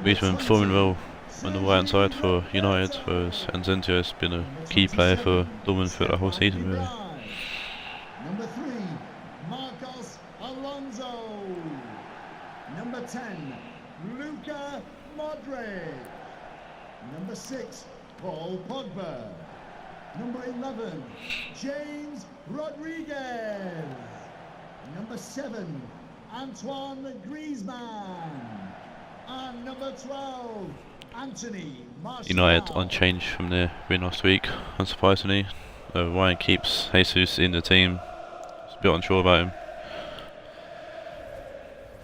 Griezmann performing well on the right hand side for United, whereas Zenzio has been a key player for Dortmund for the whole season really. Number 3, Marcos Alonso. Number 10, Luka Modric. Number 6, Paul Pogba. Number 11, James Rodriguez. Number 7, Antoine Griezmann. And number 12, Anthony Martial. United unchanged from their win last week, unsurprisingly. Ryan keeps Jesus in the team. It's a bit unsure about him.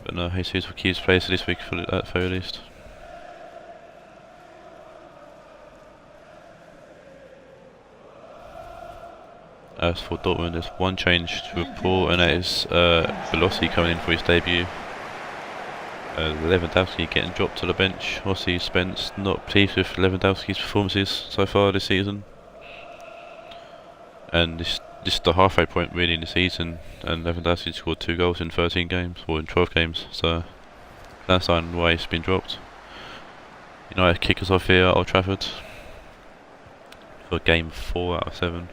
But no, Jesus will keep his place this week at the very least. As for Dortmund, there's one change to report, and that is Velocity coming in for his debut. Lewandowski getting dropped to the bench. Ossie Spence not pleased with Lewandowski's performances so far this season. And this is the halfway point really in the season, and Lewandowski scored 2 goals in 13 games, or in 12 games, so that's why he's been dropped. United kick us off here at Old Trafford for game 4 out of 7.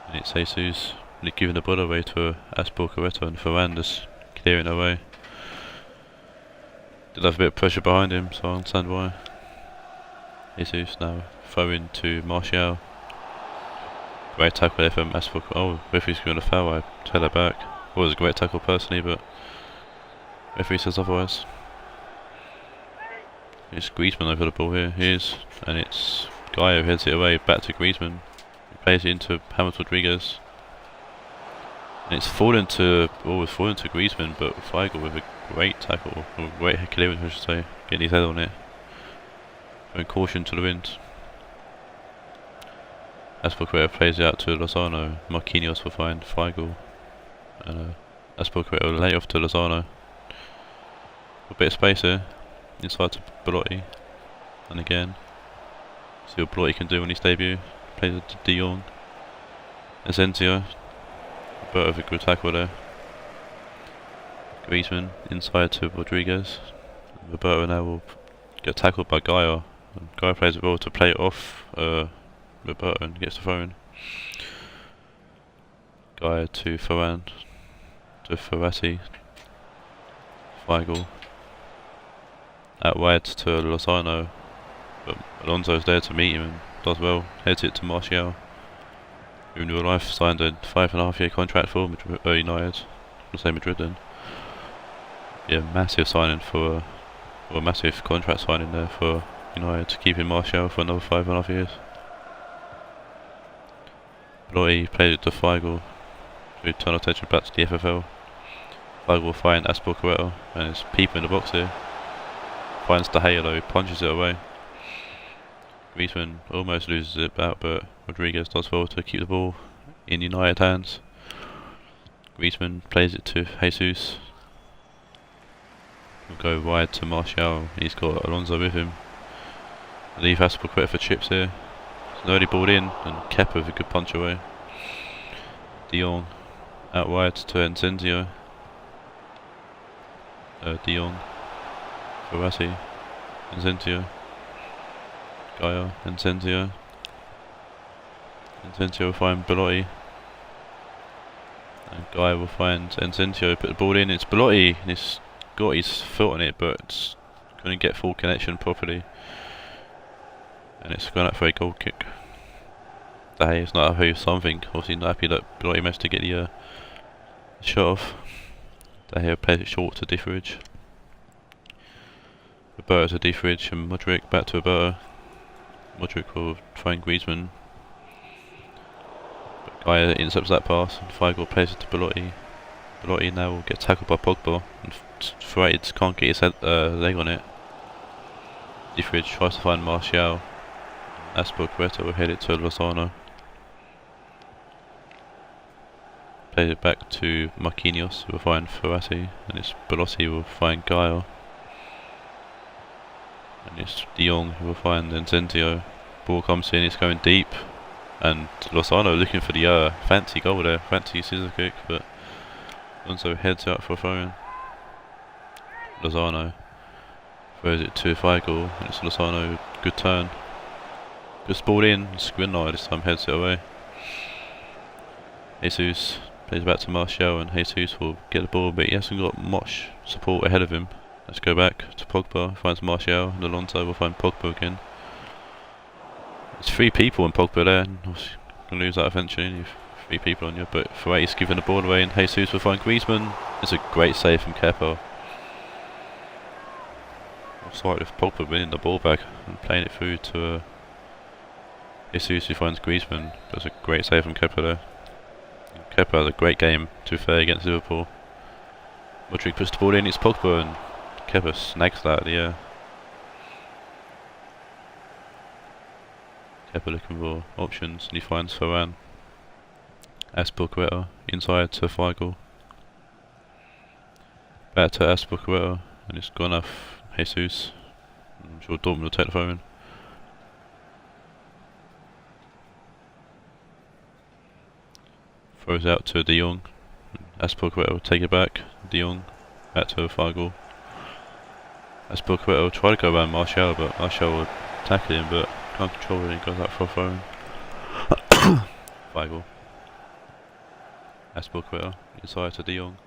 And it's Jesus giving the ball away to Azpilicueta, and Fernandes clearing away. Did have a bit of pressure behind him, so I understand why. Jesus now throwing to Martial. Great tackle there from Azpilicueta. Oh, referee's going to foul. I tell her back. It was a great tackle personally, but referee says otherwise. It's Griezmann over the ball here. Here's, and it's Guy who heads it away back to Griezmann. He plays it into James Rodriguez. And it's fallen to Griezmann, but Weigl with a great tackle, or great clearance I should say, getting his head on it. Throwing caution to the wind. Azpilicueta plays it out to Lozano. Marquinhos will find Weigl. And Azpilicueta will lay off to Lozano. A bit of space here. Inside to Belotti. And again. See what Belotti can do on his debut. Plays it to De Jong. Asensio. But with a good tackle there. Griezmann inside to Rodriguez. Roberto now will get tackled by Gaia. And Gaia plays it well to play it off Roberto and gets the throw in. Gaia to Ferran. To Ferrati. Weigl. Out wide to Lozano. But Alonso's there to meet him and does well. Heads it to Martial. Who in real life signed a 5.5-year contract for United. I'll say Madrid then. Yeah, massive signing for a massive contract signing there for United to keep in Martial for another 5.5 years. Belotti played it to Weigl to turn attention back to the FFL. Weigl will find Azpilicueta and there's people in the box here. Finds the halo, punches it away. Griezmann almost loses it out, but Rodriguez does well to keep the ball in United hands. Griezmann plays it to Jesus. He'll go wide to Martial. He's got Alonso with him. Leave Azpilicueta for chips here. It's an early ball in, and Kepa with a good punch away. De Jong out wide to Asensio. De Jong, Verratti, Asensio. Gaia, Asensio. Asensio will find Belotti. And Gaia will find Asensio, put the ball in. It's Belotti, and he's got his foot on it, but it's couldn't get full connection properly. And it's gone out for a goal kick. Dahay is not happy with something. Obviously not happy that Belotti managed to get the shot off. Dahay plays it short to Difridge. Roberto to Difridge and Modric back to Roberto. Modric will find Griezmann. But Gaia intercepts that pass and Weigl plays it to Belotti. Belotti now will get tackled by Pogba and Ferreira can't get his leg on it. Difridge tries to find Martial. Azpilicueta will head it to Lozano. Plays it back to Marquinhos who will find Ferrati, and it's Belotti who will find Gaia. And it's De Jong who will find Asensio. Ball comes in, it's going deep. And Lozano looking for the fancy goal there, fancy scissor kick, but Alonso heads out for a throw in. Lozano throws it to Weigl, and it's Lozano, good turn. Just ball in, Skriniar this time heads it away. Jesus plays back to Martial, and Jesus will get the ball, but he hasn't got much support ahead of him. Let's go back to Pogba, finds Martial, and Alonso will find Pogba again. There's 3 people in Pogba there, and you're going to lose that eventually, you've 3 people on you, but Ferreira's giving the ball away, and Jesus will find Griezmann. It's a great save from Kepa. Offside with Pogba winning the ball back and playing it through to Jesus who finds Griezmann. That's a great save from Kepa there. Kepa has a great game, to be fair, against Liverpool. Modric puts the ball in, it's Pogba, and Kepa snags that out of the air. Kepa looking for options, and he finds Varane. Azpilicueta inside to Feigl. Back to Azpilicueta, and it's gone off Jesus. I'm sure Dortmund will take the phone. Throws out to De Jong. Azpilicueta will take it back. De Jong back to Feigl. Azpilicueta will try to go around Martial, but Martial will tackle him, but can't control it. He goes out for a phone. Feigl. Azpilicueta inside to De Jong.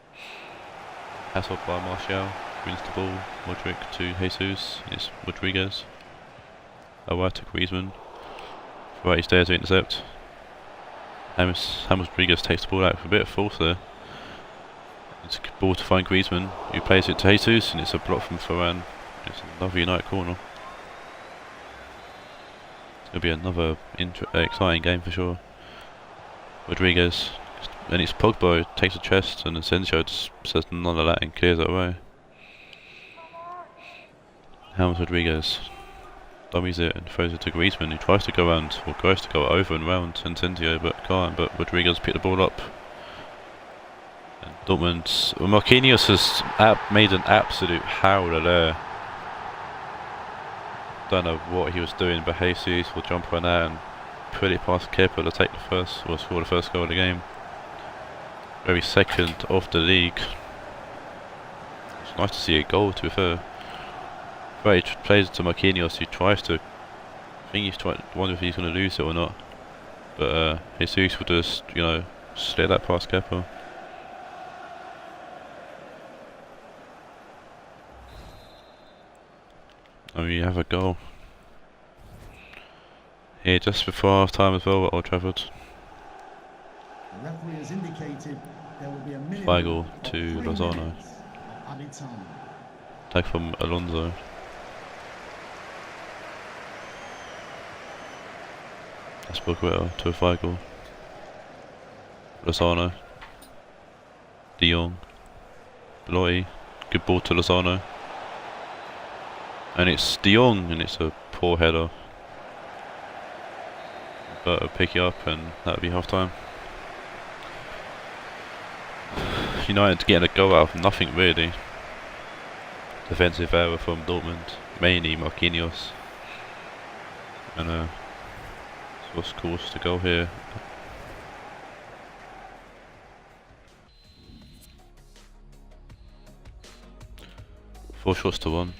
Hassled by Martial. Wins the ball. Modric to Jesus. It's Rodriguez. Away to Griezmann. Right, he's there to intercept. James Rodriguez takes the ball out with a bit of force there. It's a good ball to find Griezmann, who plays it to Jesus, and it's a block from Varane. It's another United corner. It's going to be another exciting game for sure. Rodriguez, and it's Pogba who takes a chest, and Asensio just says none of that and clears it away. James Rodriguez dummies it and throws it to Griezmann, who tries to go around, or goes to go over and round Asensio, but can't. But Rodriguez picked the ball up. And Dortmund, Marquinhos has made an absolute howler there. Don't know what he was doing, but Jesus will jump on that and put it past Kepa to take the first, or score the first goal of the game. Very second of the league. It's nice to see a goal, to be fair. Right, he plays it to Marquinhos, who tries to, I think he's trying to wonder if he's going to lose it or not. But Jesus will just, slid that past Kepa. And we have a goal here just before half time as well at Old Trafford. The referee has indicated there will be a minimum Feigl of to 3 Lozano. minutes of added time. Take from Alonso. Azpilicueta to Feigl. Lozano. De Jong. Belotti. Good ball to Lozano. And it's De Jong, and it's a poor header. But I'll pick it up, and that'll be half time. United getting a goal out of nothing really. Defensive error from Dortmund, mainly Marquinhos. And that's what's caused the goal here. Four shots to 1.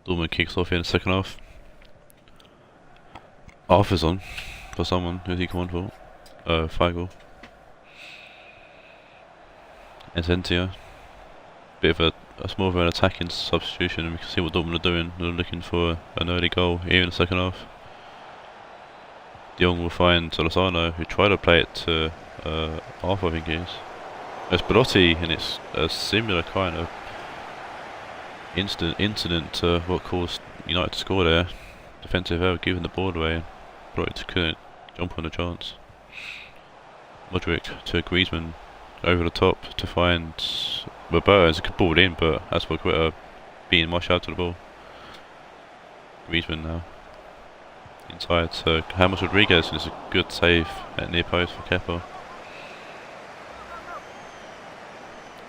Dortmund kicks off here in the second half. Arthur's on for someone. Who's he coming for? Feigl. Asensio. Bit of a small of an attacking substitution, and we can see what Dortmund are doing. They're looking for an early goal here in the second half. De Jong will find Lozano, who tried to play it to Arthur, I think it is. It's Belotti, and it's a similar kind of incident to what caused United to score there. Defensive error, giving the ball away. Belotti couldn't jump on the chance. Modric to Griezmann, over the top to find Roberto. It's a good ball in, but Azpilicueta beating Martial to the ball. Griezmann now inside to James Rodriguez, and it's a good save at near post for Kepa.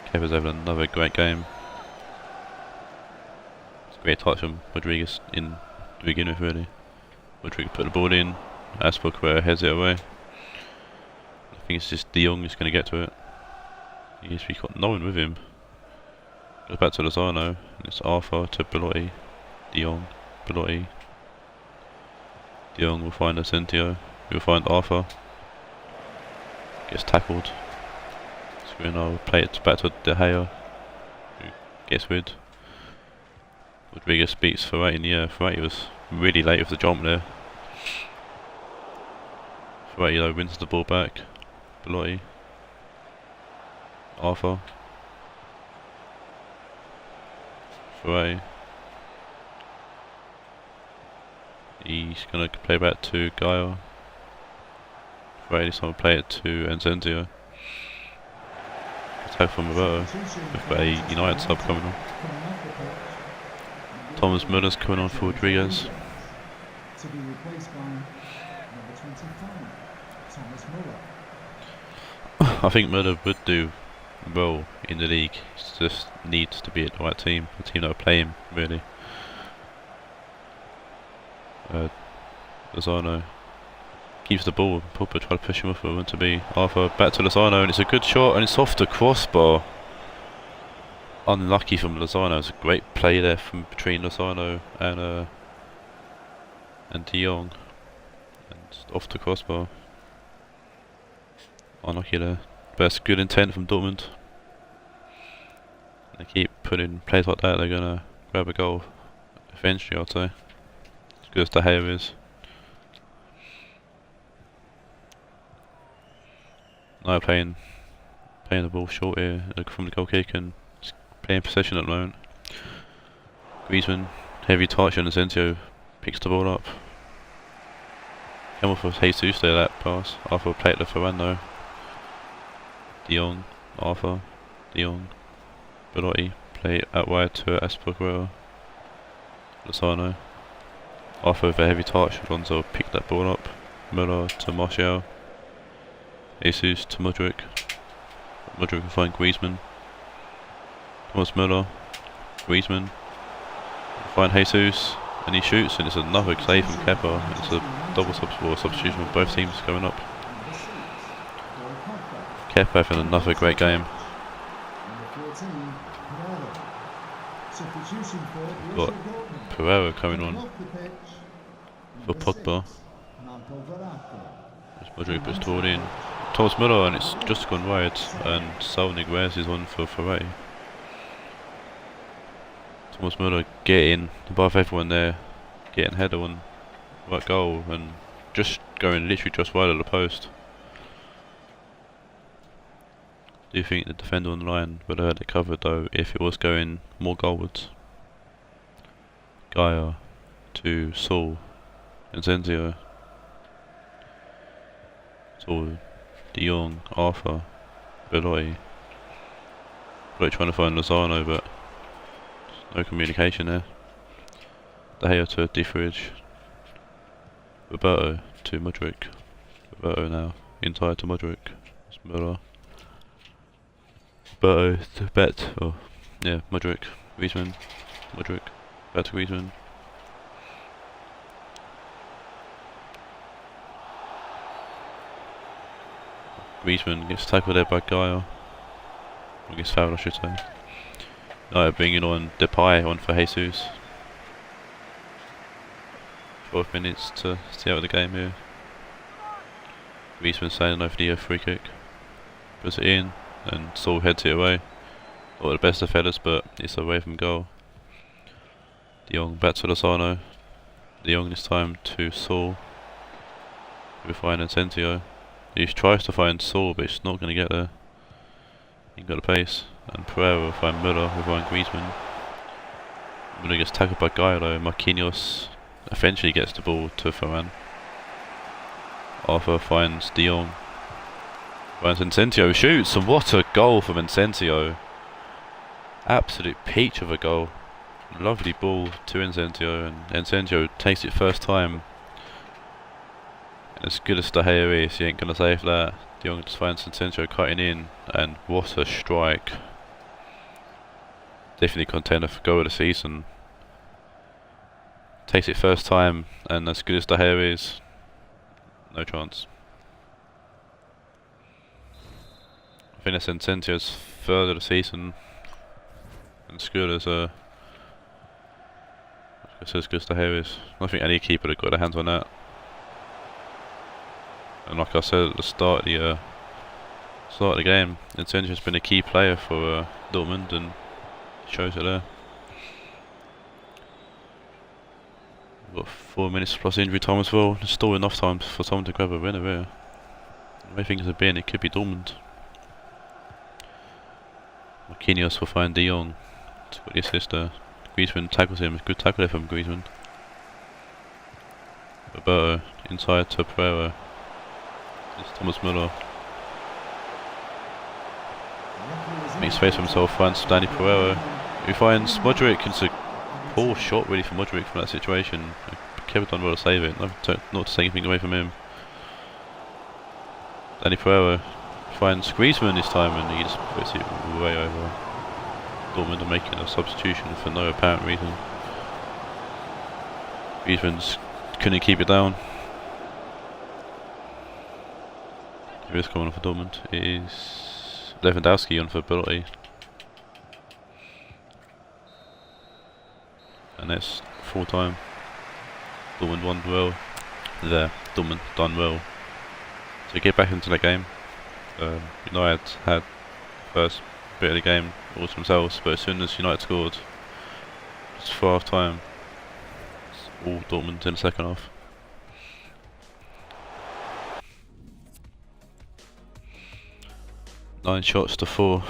Kepa's having another great game. It's a great touch from Rodriguez in to begin with, really. Modric put the ball in, Azpilicueta heads it away. I think it's just De Jong who's going to get to it. He's got no one with him. Goes back to Lozano, and it's Arthur to Belotti. De Jong, Belotti. De Jong will find Asensio, who will find Arthur. Gets tackled. Skriniar will play it back to De Gea, who gets rid. Rodriguez beats Ferretti in the air. Ferretti was really late with the jump there. Ferretti though wins the ball back. Belotti. Arthur. Ferretti. He's going to play back to Gaia. Ferretti this time will play it to Asensio. Attack from Roberto with a United sub coming on. Thomas Muller's coming on for Rodriguez. To be replaced by number 25, Thomas Muller. I think Muller would do well in the league. He just needs to be at the right team, the team that will play him, really. Lozano keeps the ball. Popper try to push him off. It went to be Arthur. Back to Lozano, and it's a good shot, and it's off the crossbar. Unlucky from Lozano. It's a great play there from between Lozano and De Jong, and off the crossbar. Unlucky there. But it's good intent from Dortmund. They keep putting plays like that, they're gonna grab a goal eventually, I'd say. As good as De Gea is. Now playing the ball short here from the goal kick and playing possession at the moment. Griezmann, heavy touch, and Asensio picks the ball up. Come off with Jesus there, that pass. Arthur will play it to Ferrando. De Jong, Arthur, De Jong, Belotti, play it out wide to Espargaro. Lozano. Arthur with a heavy touch, Alonso picked that ball up. Muller to Martial. Jesus to Mudryk. Mudryk will find Griezmann. Thomas Muller. Griezmann. Find Jesus. And he shoots, and it's another save from Kepa. It's a double substitution of both teams going up. Kepa having another great game. Got Pereira coming on for Pogba. Mudryk puts toward in. Thomas Muller, and it's just gone wide, and Saul Niguez is on for Ferrari. Thomas Muller getting above everyone there, getting header on right goal, and just going literally just wide of the post. Do you think the defender on the line would have had it covered though if it was going more goalwards? Gaia to Saul and Zenzio. Saul, De Jong, Arthur, Belotti. Belotti trying to find Lozano, but no communication there. De Gea to Difridge. Roberto to Mudryk. Roberto now inside to Mudryk. It's Muller. Roberto to Bet. Oh, yeah, Mudryk. Griezmann. Mudryk. Back to Griezmann. Griezmann gets tackled there by Gaia. Or gets fouled, I should say. Now bringing on Depay on for Jesus. 12 minutes to see out the game here. Griezmann sailing over the free kick. Puts it in, and Saul heads it away. Not the best of headers, but it's away from goal. De Jong back to Lozano. De Jong this time to Saul. We find Asensio. He tries to find Saul, but it's not going to get there. He got the pace. And Pereira will find Muller, we find Griezmann. Muller gets tackled by Gaia though. Marquinhos eventually gets the ball to Ferran. Arthur finds De Jong. Finds Asensio, shoots, and what a goal from Asensio. Absolute peach of a goal. Lovely ball to Asensio, and Asensio takes it first time. As good as De Gea is, he ain't gonna save that. De Jong just finds Asensio cutting in, and what a strike. Definitely contender for goal of the season. Takes it first time, and as good as De Gea is, no chance. I think that's Asensio's third of the season, and as good as as good as De Gea is. I think any keeper would have got their hands on that. And like I said at the start of the game, Asensio's been a key player for Dortmund, and shows it there. We've got 4 minutes plus injury time as well. There's still enough time for someone to grab a winner here. The way things have been, it could be Dortmund. Marquinhos will find De Jong to put the assist there. Griezmann tackles him. Good tackle there from Griezmann. Roberto inside to Pereira. It's Thomas Muller. Makes space for himself, finds Danny Pereira, who finds Mudryk. It's a poor shot really from Modric from that situation. Kevin done well to save it, not to take anything away from him. Danny Pereira finds Griezmann this time and he just puts it way over. Dortmund are making a substitution for no apparent reason. Griezmann's couldn't keep it down. Who is coming on for Dortmund? It is Lewandowski on for Belotti. And that's full time. Dortmund won well. There, Dortmund done well. To get back into the game. United had the first bit of the game all to themselves, but as soon as United scored, just for half time, it's all Dortmund in the second half. Nine shots to 4.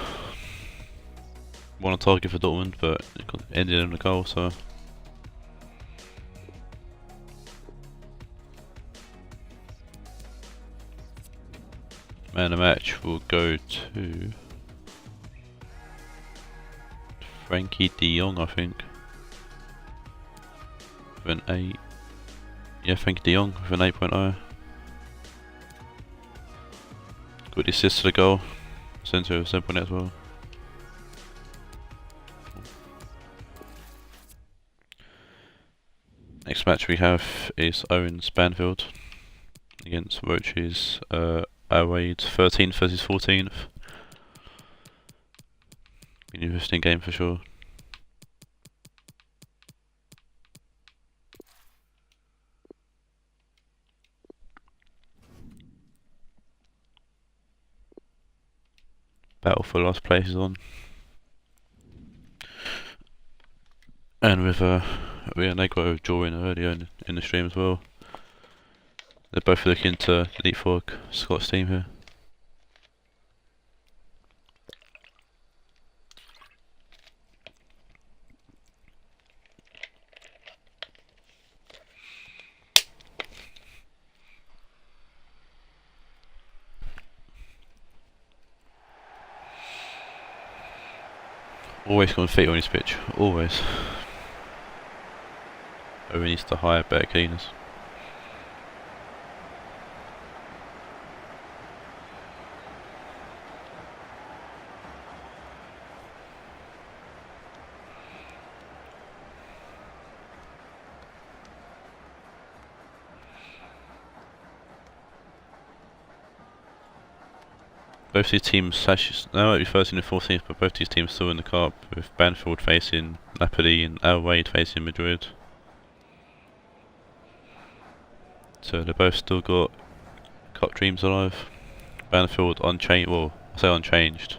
One on target for Dortmund, but it ended in a goal, so. Man of the match will go to Frankie de Jong, I think. With an 8. Yeah, Frankie de Jong with an 8.0. Good assist to the goal. Centre of 7.8 as well. Next match we have is Owens Banfield against Roche's Awade 13th versus 14th. An interesting game for sure. Battle for last place is on. And with Negro drawing earlier in the stream as well. They're both looking to leapfrog Scott's team here. Always going to fit on his pitch, always. Owen needs to hire better cleaners. Both these teams actually, now might be 13th and 14th, but both these teams still in the cup, with Banfield facing Napoli and Al Wade facing Madrid. So they both still got cup dreams alive. Banfield unchanged, well, I say unchanged.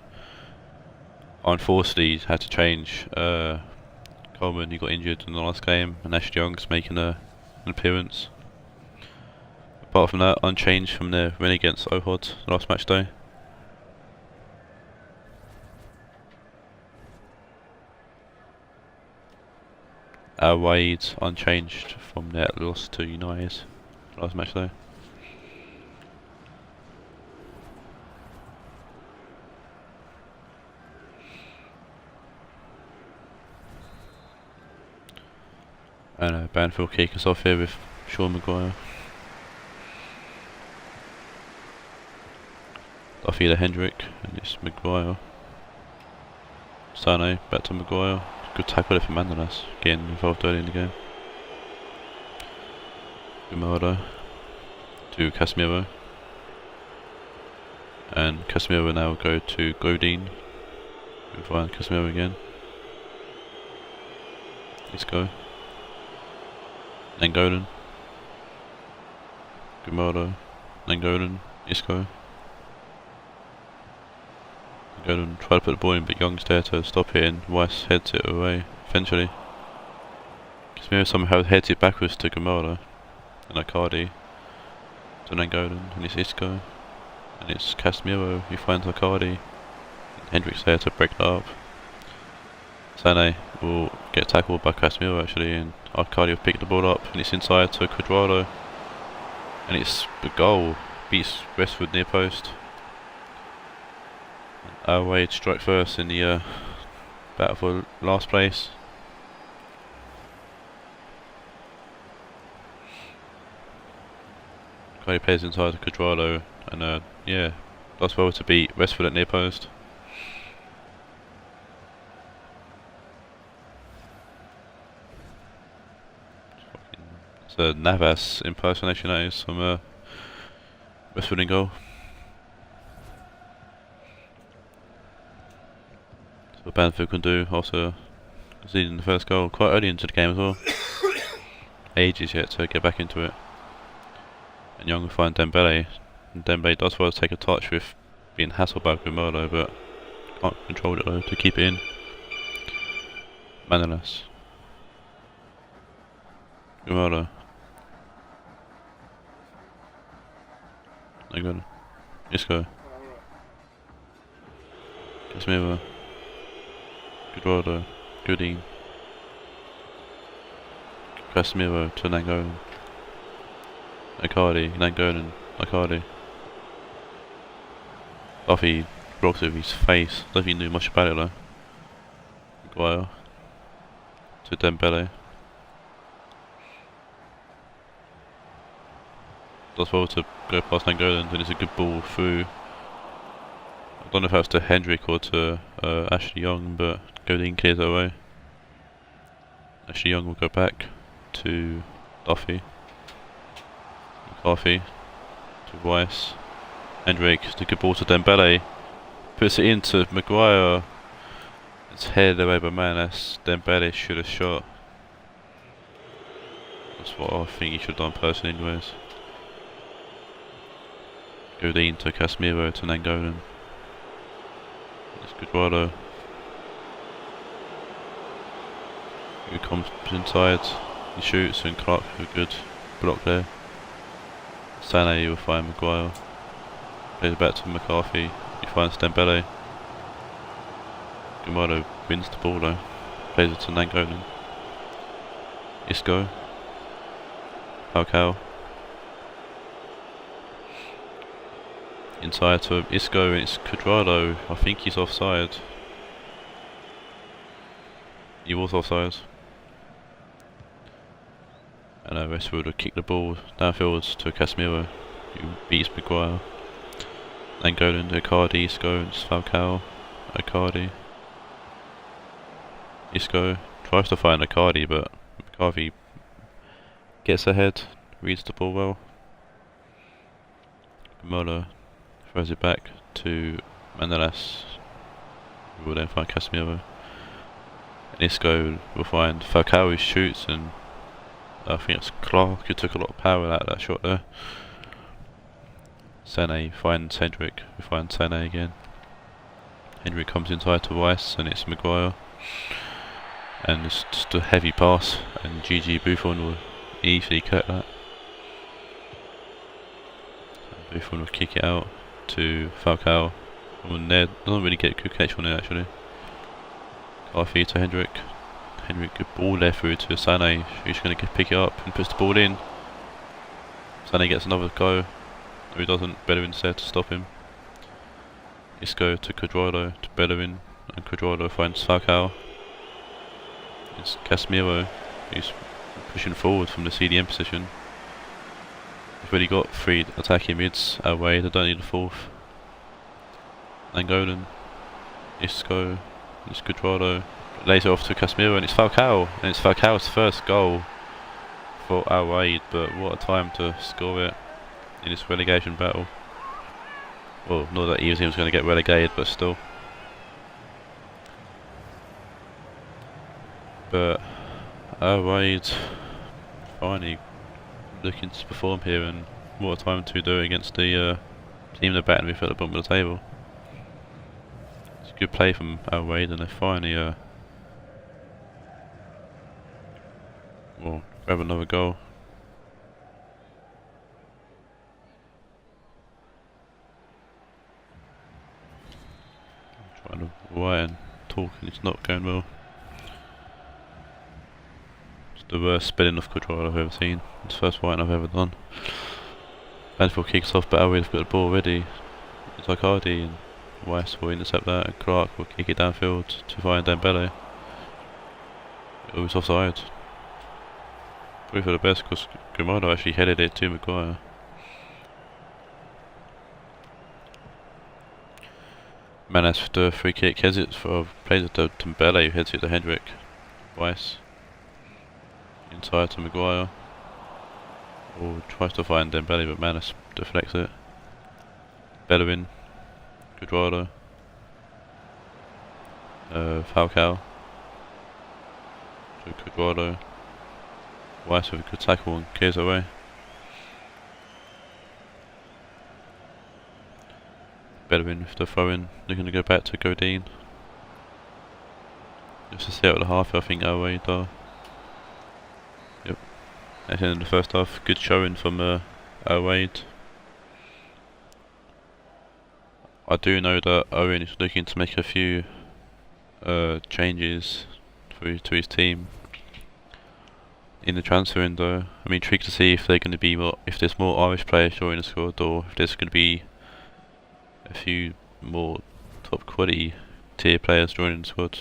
Unfortunately, had to change. Coleman, who got injured in the last game, and Ashley Young's making an appearance. Apart from that, unchanged from their win against Ohod last match day. Wade unchanged from their loss to United last match though. And Banfield kick us off here with Sean Maguire. Duffy to Hendrick, and it's Maguire. Sane back to Maguire. Good tackle there for Mandalas, getting involved early in the game. Guimaraes to Casemiro. And Casemiro now go to Godin. We'll find Casemiro again. Let's go. Nangolan. Guimaraes. Nangolan. Isco. Nangolan tried to put the ball in, but Young's there to stop it, and Weiss heads it away eventually. Casemiro somehow heads it backwards to Guimaraes. And Icardi to Nangolan, and it's Isco. And it's Casemiro who finds Icardi. Hendrick's there to break that up. Sane will get tackled by Casemiro actually, and Icardi will pick the ball up, and it's inside to Cuadrado. And it's the goal, beats Westwood near post. Wade strike first in the battle for last place. He plays inside to Cuadrado, and yeah, does well to beat Westwood at near post. It's a Navas impersonation, that is, from Westwood in goal. That's what Banfield can do after conceding the first goal quite early into the game as well. Ages yet to get back into it. And Young will find Dembele, and Dembele does well to take a touch with being hassled by Grimaldo, but can't control it though to keep it in. Manolas. Grimaldo. I got it. Isco. Casemiro. Cuadrado. Godin. Casemiro to Nainggolan. Icardi, Nainggolan, Icardi. Duffy blocks it with his face. Don't think he knew much about it though. Maguire. To Dembele. Does well to go past Nainggolan, and it's a good ball through. I don't know if that was to Hendrick or to Ashley Young, but Godin clears it away. Ashley Young will go back to Duffy. McCarthy to Weiss. Hendrick, the good ball to Dembele. Puts it into Maguire. It's headed away by Manolas. Dembele should have shot. That's what I think he should have done personally anyways. Godin to Casemiro to Nainggolan. It's Cuadrado. He comes inside. He shoots, and Clark with a good block there. Sané will find Maguire. Plays it back to McCarthy. He finds Dembele. Grimaldo wins the ball though. Plays it to Nainggolan. Isco. Falcao. Inside to Isco, and it's Cuadrado. I think he's offside. He was offside. And Westwood will kick the ball downfield to Casemiro, who beats Maguire. Nainggolan to Icardi, Isco, and Falcao. Icardi. Isco tries to find Icardi, but McCarthy gets ahead, reads the ball well. Muller throws it back to Manolas, who will then find Casemiro. And Isco will find Falcao, who shoots, and I think it's Clark who took a lot of power out of that shot there. Sané finds Hendrick, we find Sané again. Hendrick comes inside to Weiss, and it's Maguire. And it's just a heavy pass, and Gigi Buffon will easily cut that. So Buffon will kick it out to Falcao. Someone there doesn't really get a good catch on it actually. Carthy to Hendrick. Hendrick, good ball there through to Sané, who's going to pick it up and puts the ball in. Sané gets another go, or he doesn't. Bellerin there to stop him. Isco to Cuadrado to Bellerin, and Cuadrado finds Falcao. It's Casemiro who's pushing forward from the CDM position. They've already got 3 attacking mids away, they don't need a 4th. Nainggolan, Isco, it's Cuadrado. Lays it off to Casemiro, and it's Falcao, and it's Falcao's first goal for Al Wade, but what a time to score it in this relegation battle. Well, not that he was going to get relegated, but still. But Al Wade finally looking to perform here, and what a time to do it against the team they're batting with at the bottom of the table. It's a good play from Al Wade, and they finally well, grab another goal. I'm trying to write and talk, and it's not going well. It's the worst spelling of Cuadrado I've ever seen. It's the first writing I've ever done. Banfield kicks off, but Always got the ball ready. It's Icardi, and Weiss will intercept that, and Clark will kick it downfield to find Dembele. Oh, it's offside. Probably for the best, because Grimaldo actually headed it to Maguire. Manas for the free kick, heads it for plays it to Dembele, who heads it to Hendrick. Weiss. Inside to Maguire. Or tries to find Dembele, but Manas deflects it. Bellerin. Cuadrado. Falcao. To Cuadrado. Weiss with a good tackle and clears away. Bellerin with the throw in, looking to go back to Godin. Just to see out the half, I think away though. Yep. At the end of the first half, good showing from Wade. I do know that Owen is looking to make a few changes to his team in the transfer window. I'm intrigued to see if they're going to be more, if there's more Irish players joining the squad, or if there's going to be a few more top quality tier players joining the squad.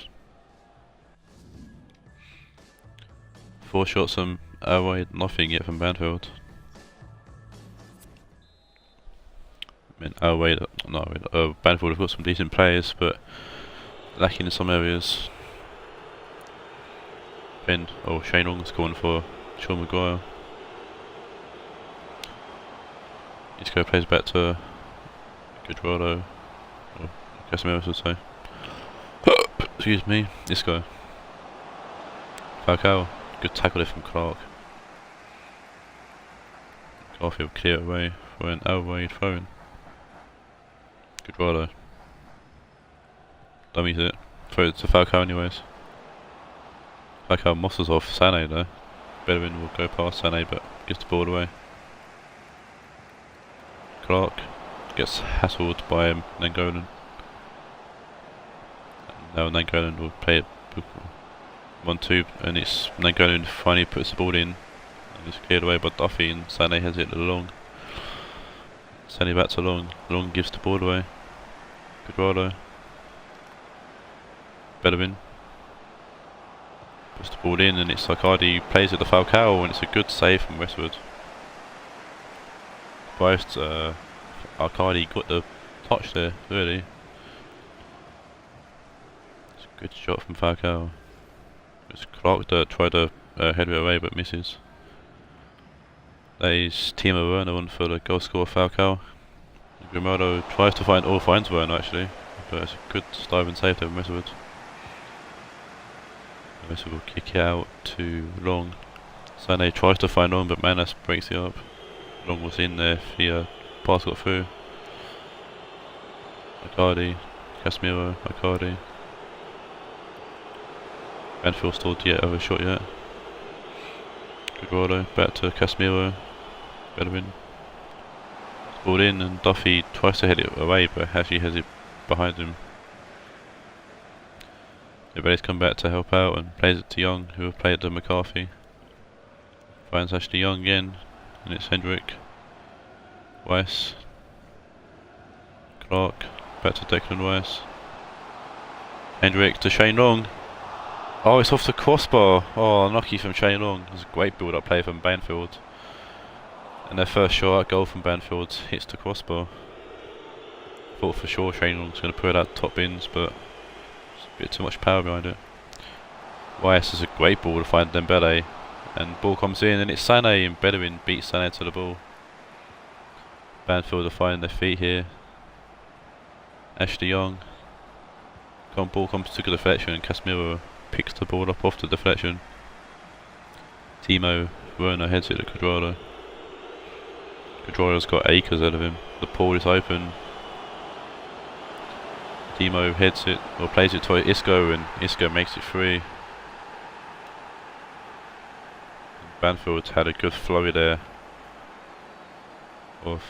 4 shots from Wade, nothing yet from Banfield. I mean, Banfield have got some decent players, but lacking in some areas. Shane Long's going for Sean Maguire. Isco plays back to Cuadrado, or Casemiro, I should say. Excuse me, Isco. Falcao, good tackle there from Clark. Garfield clear away for an Wade throw-in. Cuadrado. Dummies it. Throw it to Falcao anyways. Falcao mosses off Sané though. Bellerin will go past Sané but gives the ball away. Clark gets hassled by Nangolan. Now Nangolan will play it 1-2 and it's Nangolan finally puts the ball in and it's cleared away by Duffy and Sané has it long. Sané back to Long. Long gives the ball away. Cuadrado. Bellerin puts the ball in and it's Icardi plays it to Falcao and it's a good save from Westwood. Surprised Icardi got the touch there, really. It's a good shot from Falcao. It's Clark that tried to head it away but misses. There's Timo Werner on for the goal scorer Falcao. Grimaldo tries to finds Werner actually, but it's a good diving save there from Westwood. Westwood will kick it out to Long. Sané tries to find Long but Manas breaks it up. Long was in there if the pass got through. Icardi, Casemiro, Icardi. Banfield still yet have a shot yet. Cuadrado back to Casemiro. Bellerin. Ball in and Duffy tries to head it away but actually has it behind him. Everybody's come back to help out and plays it to Young, who will play it to McCarthy. Finds Ashley Young again, and it's Hendrick. Weiss. Clark. Back to Declan Weiss. Hendrick to Shane Long. Oh, it's off the crossbar. Oh, unlucky from Shane Long. It was a great build-up play from Banfield. And their first shot at goal from Banfield hits the crossbar. Thought for sure Shane Long's going to put out top bins, but it's a bit too much power behind it. Weiss is a great ball to find Dembele. And ball comes in and it's Sané and Bellerin beats Sané to the ball. Banfield are finding their feet here. Ashley Young. Ball comes to the deflection and Casemiro picks the ball up off the deflection. Timo Werner heads it to Cuadrado. Cuadrado's got acres out of him. The pool is open. Timo heads it or plays it to Isco and Isco makes it free. Banfield had a good flurry there of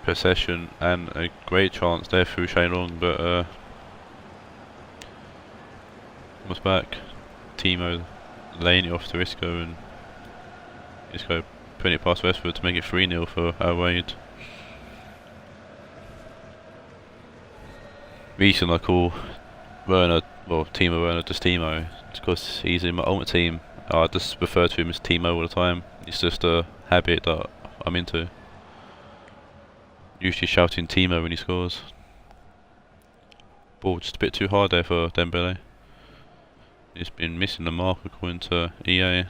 possession and a great chance there through Shane Long, but was back. Timo laying it off to Isco and Isco putting it past Westwood to make it 3-0 for Wade. Reason I call Werner, well Timo Werner just Timo, it's because he's in my ultimate team. I just refer to him as Timo all the time. It's just a habit that I'm into. Usually shouting Timo when he scores. Ball just a bit too hard there for Dembele. He's been missing the mark according to EA.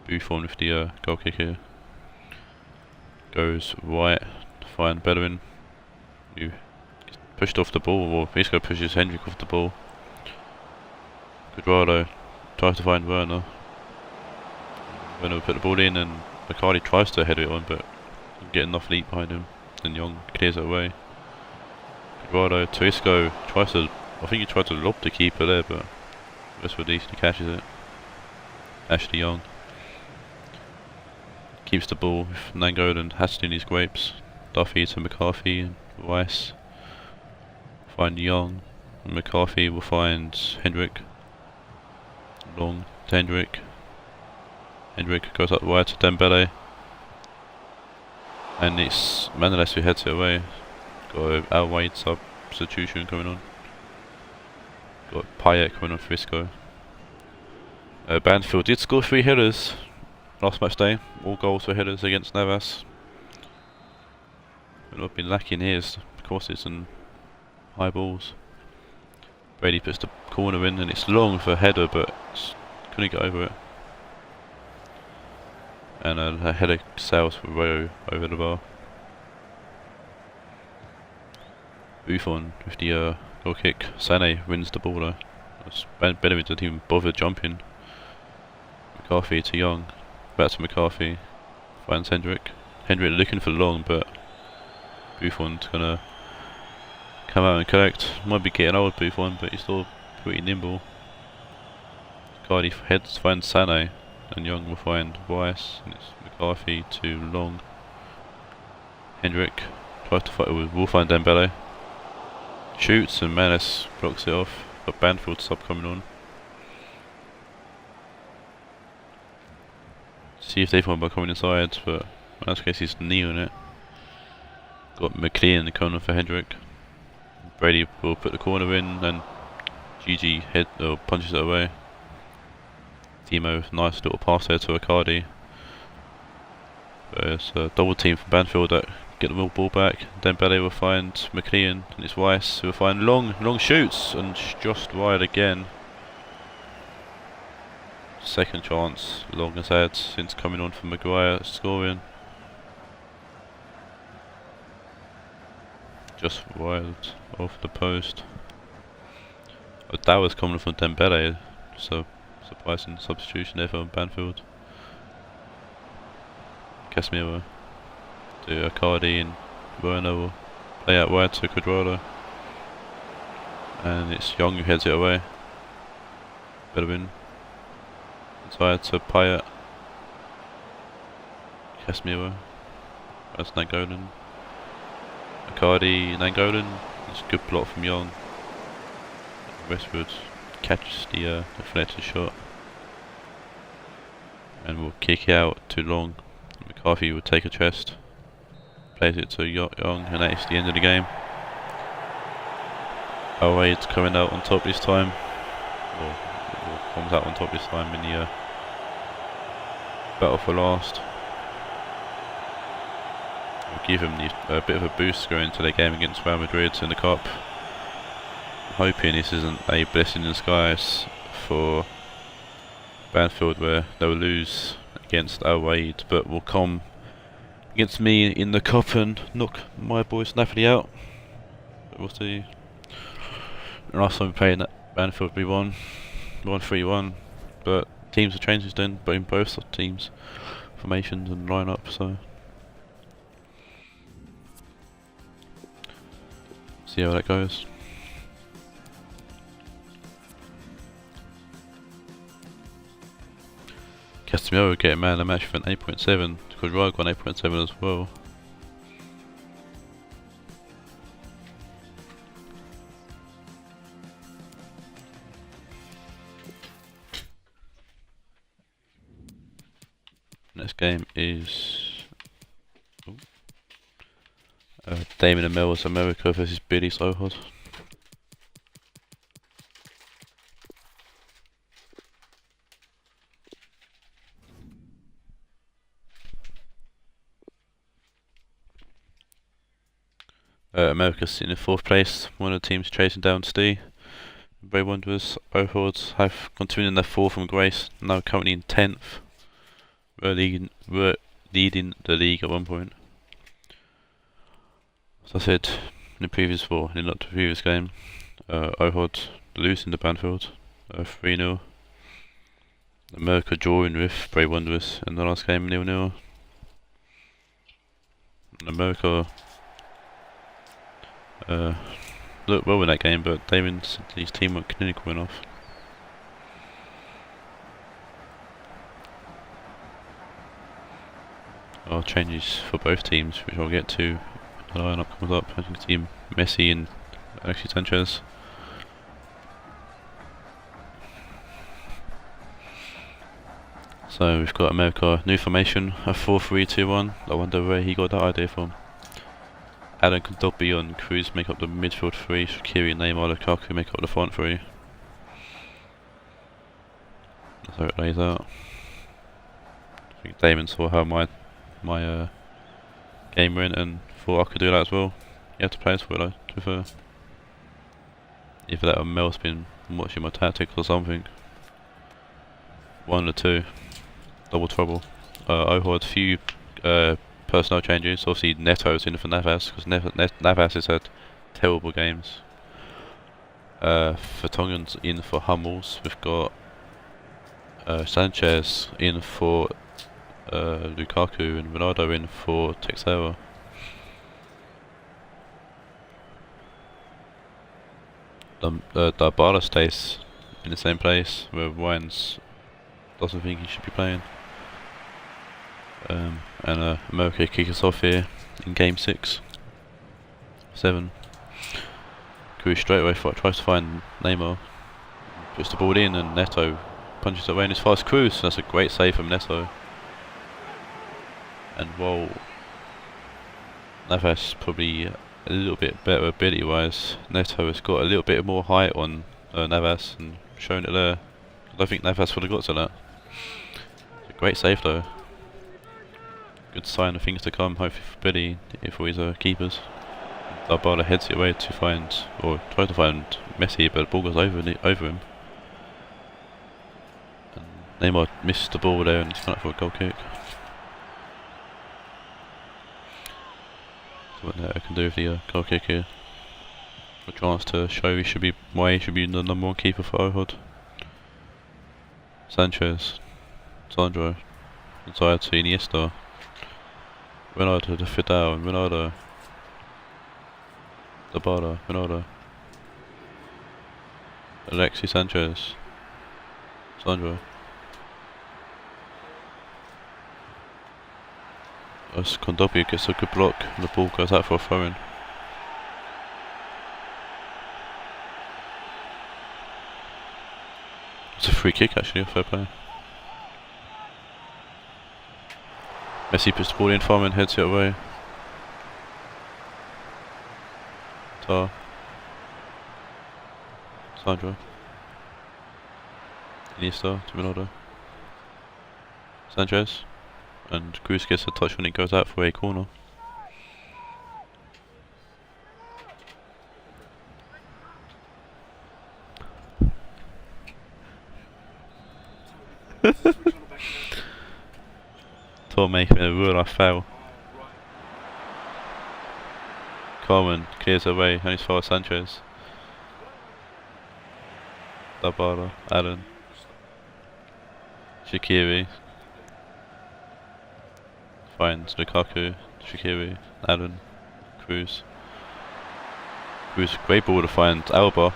Buffon with the goal kick here. Goes right to find Bellerin. Who gets pushed off the ball, or Isco pushes Hendrick off the ball. Cuadrado tries to find Werner. Werner will put the ball in, and McCarthy tries to head it on, but doesn't get enough leap behind him. Then Young clears it away. Cuadrado to Isco tries to, I think he tried to lob the keeper there, but Westwood easily catches it. Ashley Young keeps the ball with Nainggolan hatching these grapes. Duffy to McCarthy and Weiss. Find Young. And McCarthy will find Hendrick. Long to Hendrick. Hendrick goes up wide to Dembele. And it's Manolas who heads it away. Got a Al-Wade substitution coming on. Got Payet coming on for Isco. Banfield did score 3 headers last match day. All goals were headers against Navas. What I've been lacking here is crosses and high balls. Brady puts the corner in, and it's long for a header, but couldn't get over it. And a header sails for Rayo over the bar. Buffon with the goal kick. Sané wins the ball though. Bellerin didn't even bother jumping. McCarthy to Young. Back to McCarthy. Finds Hendrick. Hendrick looking for long, but Buffon's gonna come out and collect. Might be getting old, Buffon, but he's still pretty nimble. Cardi heads finds Sané, and Young will find Weiss, and it's McCarthy to Long. Hendrick tries to fight with, will find Dembele. Shoots, and Manis blocks it off. Got Banfield sub coming on. See if they find by coming inside, but in that case he's knee on it. Got McLean coming on for Hendrick. Brady will put the corner in, and GG punches it away. Timo, nice little pass there to Icardi. There's a double team from Banfield that get the ball back. Dembele will find McLean, and it's Weiss who will find Long shoots, and just wide again. Second chance Long has had since coming on for Maguire scoring. Just wide off the post. That was coming from Dembele, so surprising substitution there for Banfield. Casemiro to Icardi, and Werner will play out wide to Cuadrado. And it's Young who heads it away. Bellerin inside to Payet. Casemiro. That's Nainggolan. Icardi, Nainggolan. It's a good block from Young. Westwood catches the deflected shot and will kick it out to Long. McCarthy will take a chest, plays it to Young, and that is the end of the game. Al-Wade's coming out on top this time, or comes out on top this time in the battle for last. Will give him a bit of a boost going into their game against Real Madrid in the Cup. Hoping this isn't a blessing in disguise for Banfield, where they will lose against Al-Wade, but will come against me in the Cup and knock my boys Napoli out. But we'll see. Last time we played at Banfield we won 3-1, but teams have changed then, but in both teams, formations and lineup, so see how that goes. Casemiro will get a man of the match for an 8.7, because Ryan got an 8.7 as well. Next game is Damien and Mel's America versus Billy Sohod. America's sitting in 4th place. One of the teams chasing down Steve. Brave Wanderers, Ohords have continued in their fall from grace, now currently in 10th. Were leading the league at one point. As I said in the previous game, Ohod losing to Banfield 3-0. America drawing with Brave Wanderers in the last game 0-0. America looked well in that game, but Damon's team weren't clinical enough. Changes for both teams, which I'll get to. The lineup comes up. As you can see, Messi and Alexis Sanchez. So we've got America, new formation, a 4-3-2-1. I wonder where he got that idea from. Alan Kondogbia and Cruz make up the midfield three. Shaqiri, Neymar, Lukaku make up the front three. That's how it lays out. I think Damon saw how my game went and thought I could do that as well. You have to play as for it, I prefer. Either that or Mel's been watching my tactics or something. One or two. Double trouble. Ohod, few personnel changes. Obviously Neto's in for Navas, because Navas has had terrible games. Vertonghen's in for Hummels. We've got Sanchez in for Lukaku and Ronaldo in for Texera. Dybala stays in the same place where Wines doesn't think he should be playing. And America kick us off here in game 6. 7. Cruz straight away tries to find Neymar. Puts the ball in and Neto punches it away and it's fast Cruz. That's a great save from Neto. And while Navas probably a little bit better ability wise, Neto has got a little bit more height on Navas and shown it there. I don't think Navas would have got to that. It's a great save though. Good sign of things to come, hopefully for Billy, for his keepers. Dybala heads it away to find, or tries to find Messi, but the ball goes over him. And Neymar missed the ball there and he's gone up for a goal kick. So what Neto can do with the goal kick here. A chance to show he should be the number 1 keeper for Ohod. Sanchez, Sandro, inside to Iniesta. Ronaldo to Fidel and Ronaldo. Dybala, Ronaldo. Alexis Sanchez. Sandro. As Kondogbia gets a good block and the ball goes out for a throw-in. It's a free kick actually, fair play. Messi puts the ball in, Farman heads it away. Tar. Sandro. Iniesta to Ronaldo. Sanchez. And Cruz gets a touch when it goes out for a corner. Tor making a real life foul. Carmen clears away and it's for Sanchez. Dybala, Allen. Shaqiri. Finds Lukaku, Shaqiri, Allen, Cruz. Cruz, great ball to find Alba.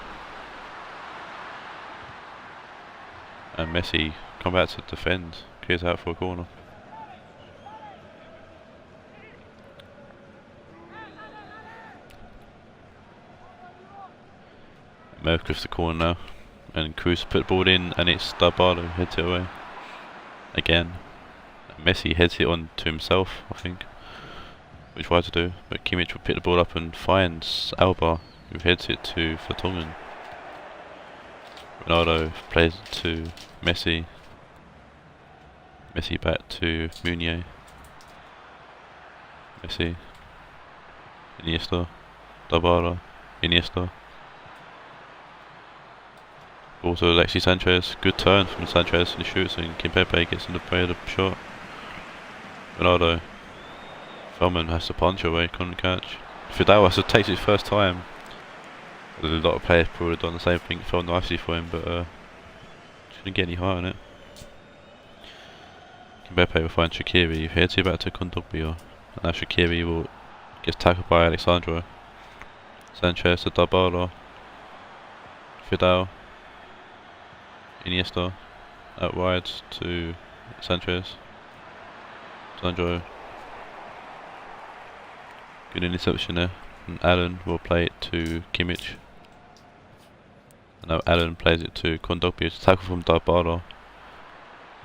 And Messi come back to defend, clears out for a corner. Merv gives the corner now, and Cruz put the ball in, and it's Dybala who heads it away. Again. Messi heads it on to himself, I think, which tried to do, but Kimmich will pick the ball up and finds Alba, who heads it to Vertonghen. Ronaldo plays it to Messi. Messi back to Meunier. Messi. Iniesta. Dybala, Iniesta. Also Alexis Sanchez, good turn from Sanchez and he shoots and Kimpembe gets in the way of the shot. Ronaldo. Feldman has to punch away, couldn't catch. Fidel has to take his first time. A lot of players probably done the same thing, felt nicely for him, but just couldn't get any higher on it. Kimpembe will find Shaqiri, heads it back to Kondogbia. And now Shaqiri will get tackled by Alexandro. Sanchez to Dybala. Fidel. Iniesta. Out wide to Sanchez. Sandro. Good interception there. And Allen will play it to Kimmich. And now Allen plays it to Kondogbia. It's a tackle from Dybala.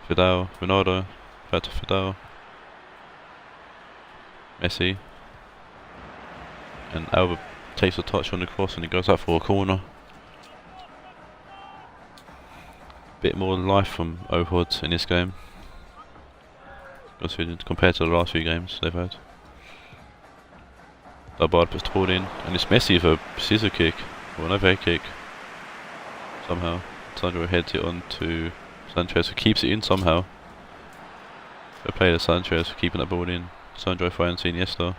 Fidel. Ronaldo. Back to Fidel. Messi. And Alba takes a touch on the cross and it goes out for a corner. Bit more life from Ohud in this game compared to the last few games they've had. Dybala puts the ball in and it's Messi with a scissor kick or an overhead kick. Somehow Sandro heads it on to Sanchez who keeps it in somehow. They play to Sanchez for keeping that ball in. Sandro finds Iniesta.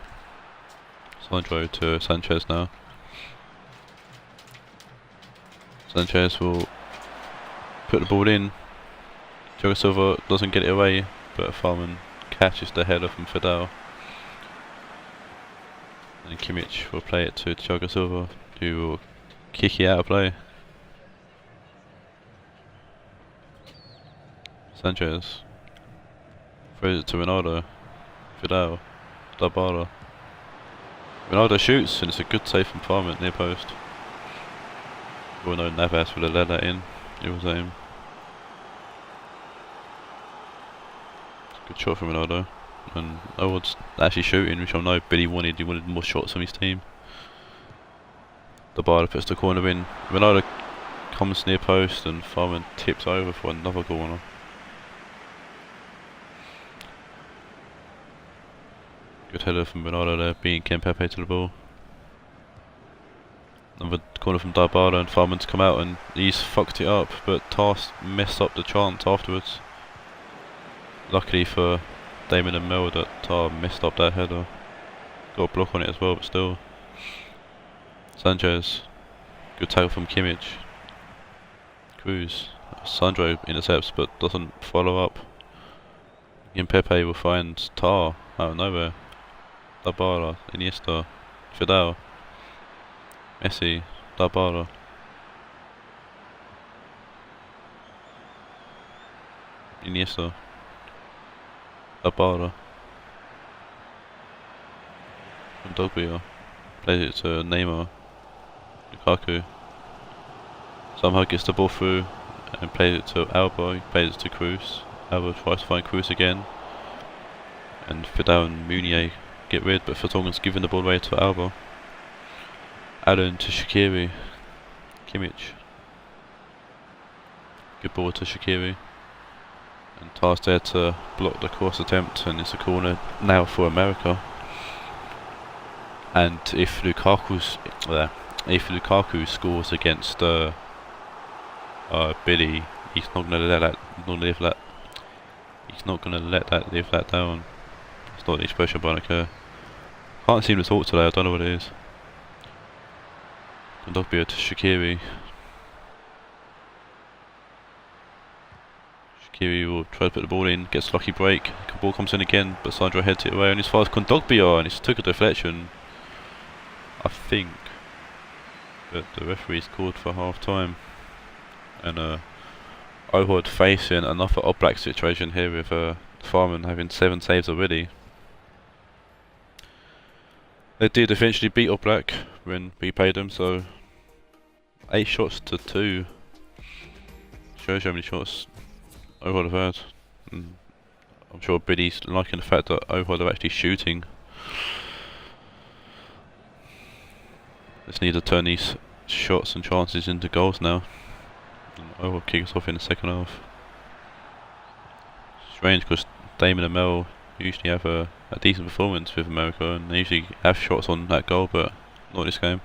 Sandro to Sanchez now. Sanchez will put the ball in. Thiago Silva doesn't get it away, but Farman catches the header from Fidel. And Kimmich will play it to Thiago Silva, who will kick it out of play. Sanchez throws it to Ronaldo. Fidel. Dybala. Ronaldo shoots and it's a good save from Farman near post. We all know Navas would have let that in. It was aim. Good shot from Ronaldo. And Ohud's actually shooting, which I know Billy wanted. He wanted more shots from his team. Dybala puts the corner in. Ronaldo comes near post and Farman tips over for another corner. Good header from Ronaldo there, beating Kimpembe to the ball. Another corner from Dybala and Farman's come out and he's fucked it up, but Tars messed up the chance afterwards. Luckily for Damon and Mel that Tar messed up that header. Got a block on it as well, but still. Sanchez. Good tackle from Kimmich. Cruz. Sandro intercepts but doesn't follow up. Kimpembe will find Tar out of nowhere. Dybala, Iniesta, Fidel, Messi, Dybala. Iniesta, Dybala. Kondogbia plays it to Neymar. Lukaku somehow gets the ball through and plays it to Alba. He plays it to Cruz. Alba tries to find Cruz again. And Fidel and Meunier get rid, but Vertonghen's giving the ball away to Alba. Allen to Shaqiri. Kimmich. Good ball to Shaqiri. And Tar's there to block the cross attempt, and it's a corner now for America. And if Lukaku scores against Billy, he's not gonna let that. He's not gonna let that live that down. It's not the expression, but I don't care. Can't seem to talk today. I don't know what it is. Kondogbia to Shaqiri. Shaqiri will try to put the ball in, gets a lucky break. The ball comes in again, but Sandro heads it away, and as far as Kondogbia, and it's took a deflection. I think that the referee's called for half time, and Ohud facing another Oblak situation here with Farman having 7 saves already. They did eventually beat Oblak when we played them, so 8 shots to 2 shows you how many shots Ohud have had. And I'm sure Billy's liking the fact that Ohud are actually shooting. Just need to turn these shots and chances into goals now. And Ohud kick us off in the second half. Strange because Damon and Mel usually have a decent performance with America and they usually have shots on that goal, but not this game.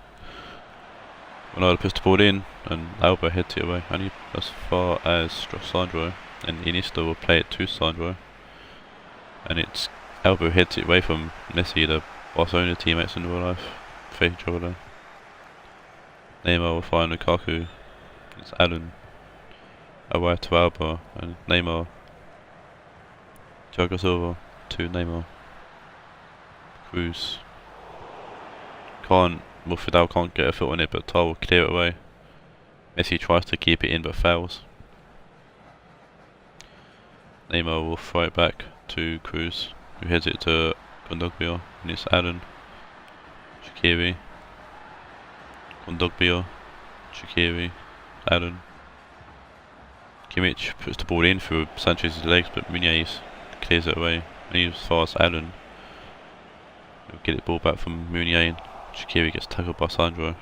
Ronaldo puts the ball in, and Alba heads it away, only as far as Sandro, and Iniesta will play it to Sandro, and it's Alba heads it away from Messi, the Barcelona teammates in real life, face each other there. Neymar will find Lukaku, it's Allen, away to Alba, and Neymar, Thiago Silva to Neymar, Cruz, Fidel can't get a foot on it, but Tar will clear it away. Messi tries to keep it in but fails. Neymar will throw it back to Cruz, who heads it to Kondogbia, and it's Allen, Shaqiri, Kondogbia, Shaqiri, Allen. Kimmich puts the ball in through Sanchez's legs, but Muniz clears it away. Muniz as far as Allen. He'll get the ball back from Muniz. Shaqiri gets tackled by Sandro,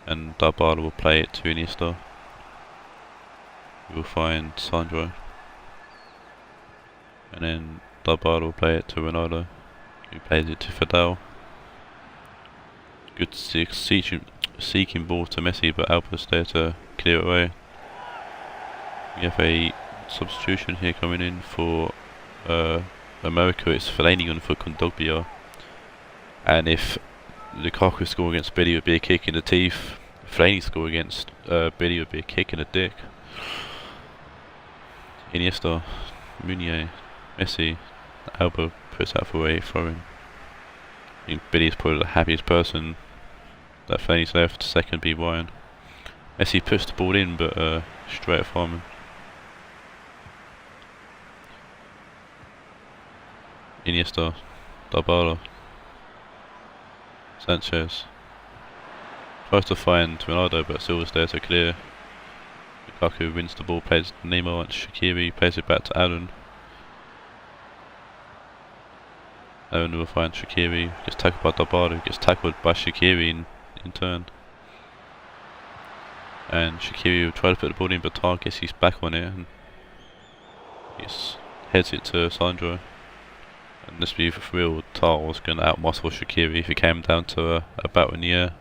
and Dybala will play it to Iniesta. We will find Sandro, and then Dybala will play it to Ronaldo, who plays it to Fidel. Good seeking ball to Messi, but Alba's there to clear it away. We have a substitution here coming in for America. It's Fellaini for Kondogbia. And if Lukaku score against Billy, it would be a kick in the teeth. If Fellaini score against Billy, it would be a kick in the dick. Iniesta, Muniz, Messi, Alba puts out for a throw-in. I think Billy's probably the happiest person that Fellaini's left. Second be Ryan. Messi puts the ball in, but straight at Farman. Iniesta, Dybala, Sanchez tries to find Ronaldo, but Silva's there to clear. Lukaku wins the ball, plays to Neymar, and Shaqiri plays it back to Allen. Allen will find Shaqiri, gets tackled by Dybala, gets tackled by Shaqiri in turn. And Shaqiri will try to put the ball in, but Tar gets his back on it, and he heads it to Sandro. And let's be real, Tar was going to outmuscle Shaqiri if he came down to a battle in the air.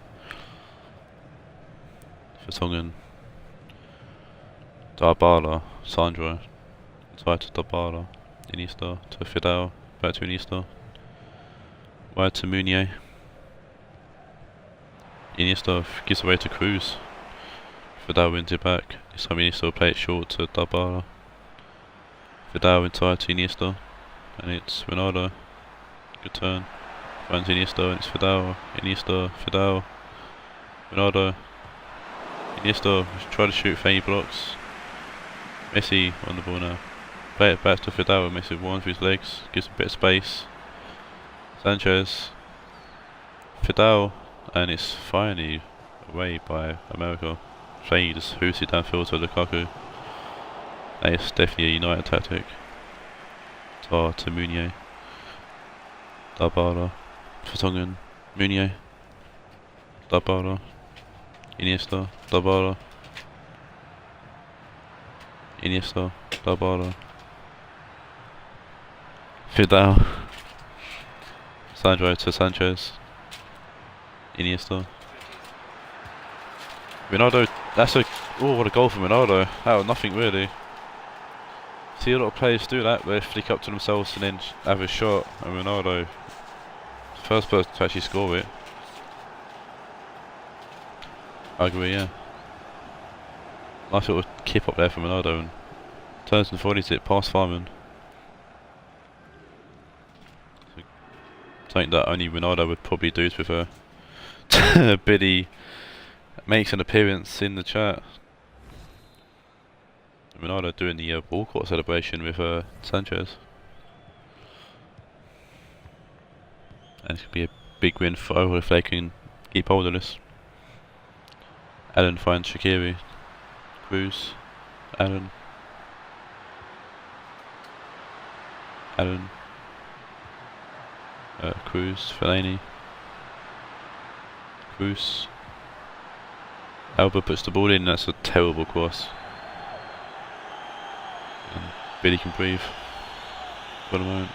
Vertonghen, Dybala, Sandro, inside to Dybala, Iniesta to Fidel, back to Iniesta, wide to Muniz. Iniesta gives away to Cruz. Fidel wins it back. This time Iniesta will play it short to Dybala. Fidel inside to Iniesta. And it's Ronaldo. Good turn. Finds Iniesta and it's Fidel. Iniesta, Fidel. Ronaldo. Iniesta try to shoot for any blocks. Messi on the ball now. Play it back to Fidel. Messi warns with his legs. Gives a bit of space. Sanchez. Fidel. And it's finally away by America. Shade just hoots it downfield to Lukaku. And it's definitely a United tactic. Tar to Muniz, Dybala, Vertonghen, Muniz, Dybala, Iniesta, Dybala, Iniesta, Dybala, Fidel, Sandro to Sanchez, Iniesta, Ronaldo. That's what a goal from Ronaldo. Out of nothing really. See a lot of players do that, they flick up to themselves and then have a shot, and Ronaldo, first person to actually score it. I agree, yeah. Nice little kip up there from Ronaldo, and turns and volleys it past Farman. Something that only Ronaldo would probably do with her. Billy makes an appearance in the chat. Ronaldo doing the Walcott celebration with Sanchez. And it's going to be a big win for Oval if they can keep hold of this. Allen finds Shaqiri. Cruz. Allen. Cruz. Fellaini. Cruz. Alba puts the ball in, that's a terrible cross. And Billy can breathe for the moment.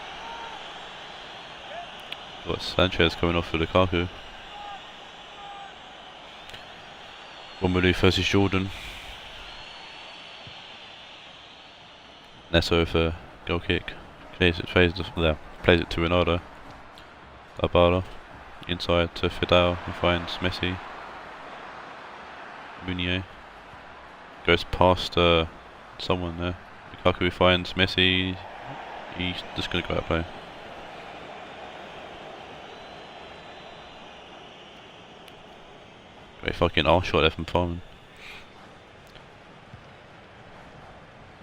Got Sanchez coming off for Lukaku. Romelu versus Jordan. Neto with a goal kick. Plays it to Ronaldo. Dybala inside to Fidel and finds Messi. Meunier goes past someone there. Lukaku finds Messi. He's just going to go out play. Great fucking arse shot there from Farman.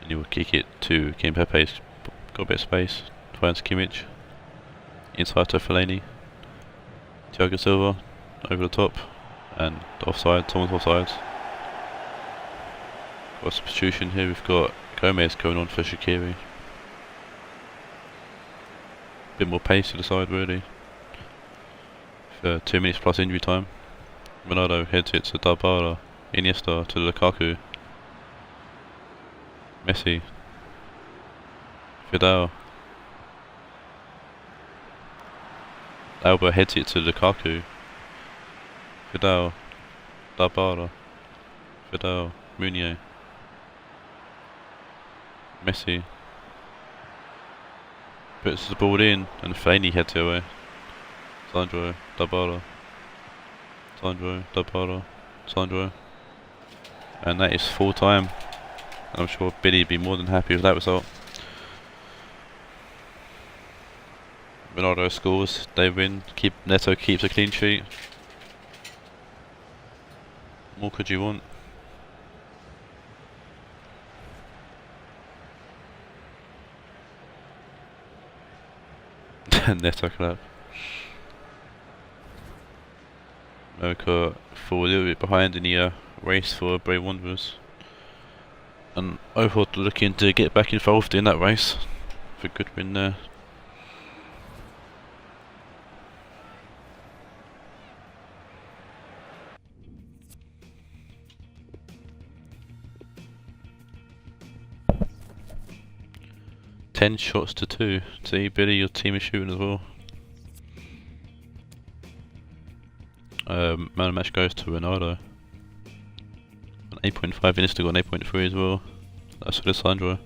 And he will kick it to Kim Pepe's got a bit of space. Finds Kimmich. Inside to Fellaini. Thiago Silva over the top. And offside, someone's offside. Got a substitution here, we've got Gomez going on for Shaqiri. Bit more pace to the side really. For 2 minutes plus injury time. Ronaldo heads it to Dybala. Iniesta to Lukaku. Messi. Fidel. Alba heads it to Lukaku. Fidel. Dybala. Fidel. Meunier. Messi. Puts the ball in and Fellaini heads it away. Sandro. Dybala. Sandro. Dybala. Sandro. And that is full time. I'm sure Billy would be more than happy with that result. Ronaldo scores, they win, Neto keeps a clean sheet. More could you want? Neto clap. America fall a little bit behind in the race for Brave Wanderers. And overall looking to get back involved in that race. For a good win there. Ten shots to 2. See, Billy, your team is shooting as well. Man of the match goes to Ronaldo. An 8.5, Iniesta got an 8.3 as well. That's for Sandro.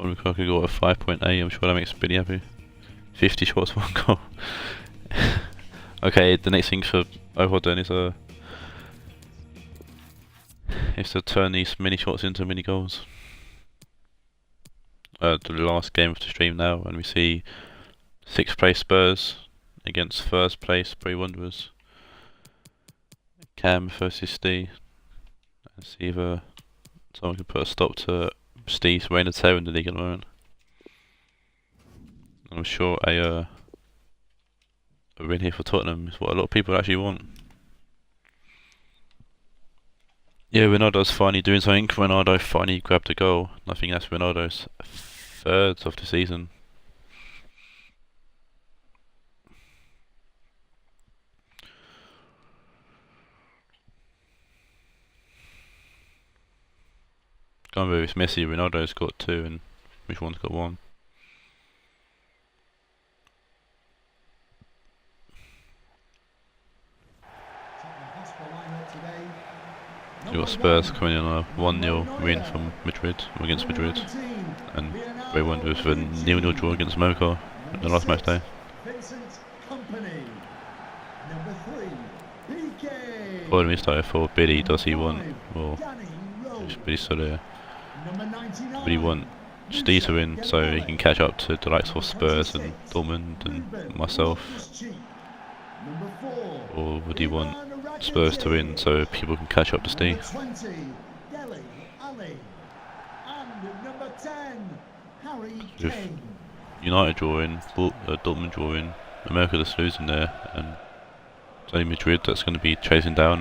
Lukaku got a 5.8, I'm sure that makes Billy happy. 50 shots, 1 goal. Okay, the next thing for Overden is to turn these mini shots into mini goals. The last game of the stream now, and we see 6th place Spurs against 1st place Brave Wanderers. Cam versus Steve. And see if someone can put a stop to Steve's reign of terror in the league at the moment. I'm sure a win here for Tottenham is what a lot of people actually want. Yeah, Ronaldo's finally doing something. Ronaldo finally grabbed a goal. I think that's Ronaldo's 3rd of the season. Can't remember if it's Messi. Ronaldo's got 2 and which one's got 1. You've got Spurs coming in on a 1-0 win from Madrid against Madrid, and Brave Wanderers with a 0-0 draw against Monaco in the last match day. Following me started for Billy, does he want, well, Billy still there, but he want Steve to win so he can catch up to the likes of Spurs and Dortmund and myself, or would he want Spurs to win so people can catch up to Steve? With United drawing, Dortmund drawing, America just losing there, and it's only Madrid that's going to be chasing down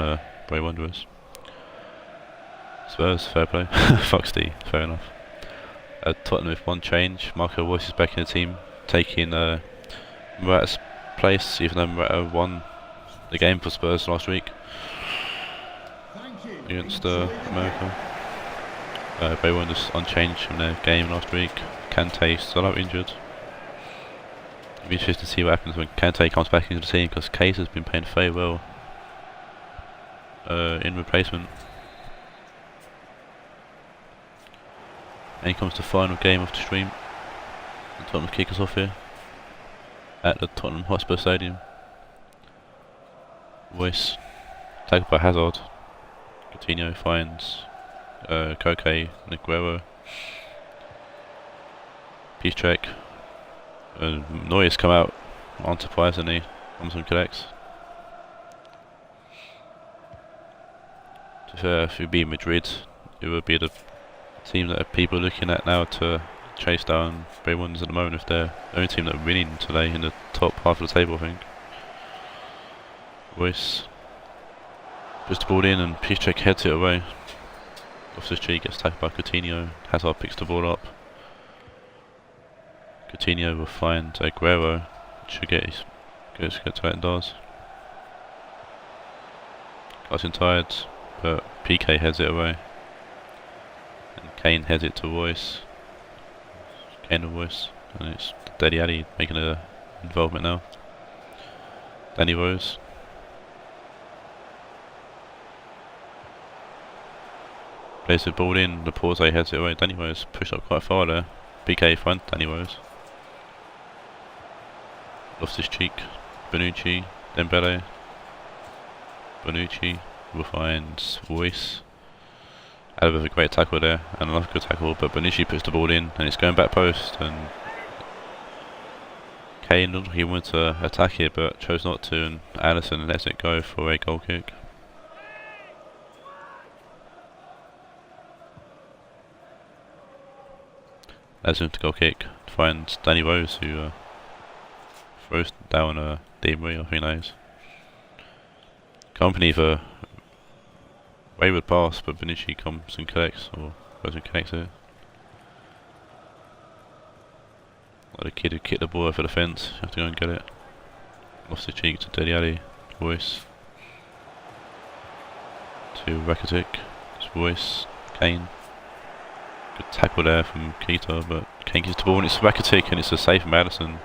Brave Wanderers. Spurs, fair play. Fuck Steve, fair enough. Tottenham with 1 change, Marco Reus is back in the team, taking Morata's place, even though Morata won the game for Spurs last week against America. Brave Wanderers unchanged from their game last week. Kante still out injured. It'll be interesting to see what happens when Kante comes back into the team, because Case has been playing very well. in replacement. And here comes the final game of the stream. And Tottenham kick us off here at the Tottenham Hotspur Stadium. Royce tackled by Hazard. Coutinho finds Koke and Aguero. Piszczek. Neuer's come out, unsurprisingly. Comes and collects. To be fair, if it be Madrid, it would be the team that people are looking at now to chase down Bray Wanderers at the moment, if they're the only team that are winning today in the top half of the table, I think. Royce puts the ball in and Piszczek heads it away. Loftus-Cheek gets tackled by Coutinho. Hazard picks the ball up. Coutinho will find Aguero. Should get his goes to it and does. Cuts in tired, but PK heads it away. And Kane heads it to Royce. Kane and Royce. And it's Dele Alli making an involvement now. Danny Rose. Plays the ball in, Laporte heads it away. Danny Rose pushed up quite far there. PK finds Danny Rose. Loftus-Cheek, Bonucci, Dembele. Bonucci will find Royce. Alaba with a great tackle there, and another good tackle, but Bonucci puts the ball in, and it's going back post, and Kane looked like he wanted to attack it, but chose not to, and Alisson lets it go for a goal kick. Alisson to goal kick, finds Danny Rose, who throws down Di Maria, who knows. Company for wayward pass, but Bonucci comes and collects, or goes and connects it. Like a kid who kicked the ball over the fence, you have to go and get it. Loftus-Cheek to Dele Alli, Royce to Rakitic, it's Royce, Kane. Good tackle there from Keita, but Kane gets the ball and it's Rakitic, and it's a save from Alisson.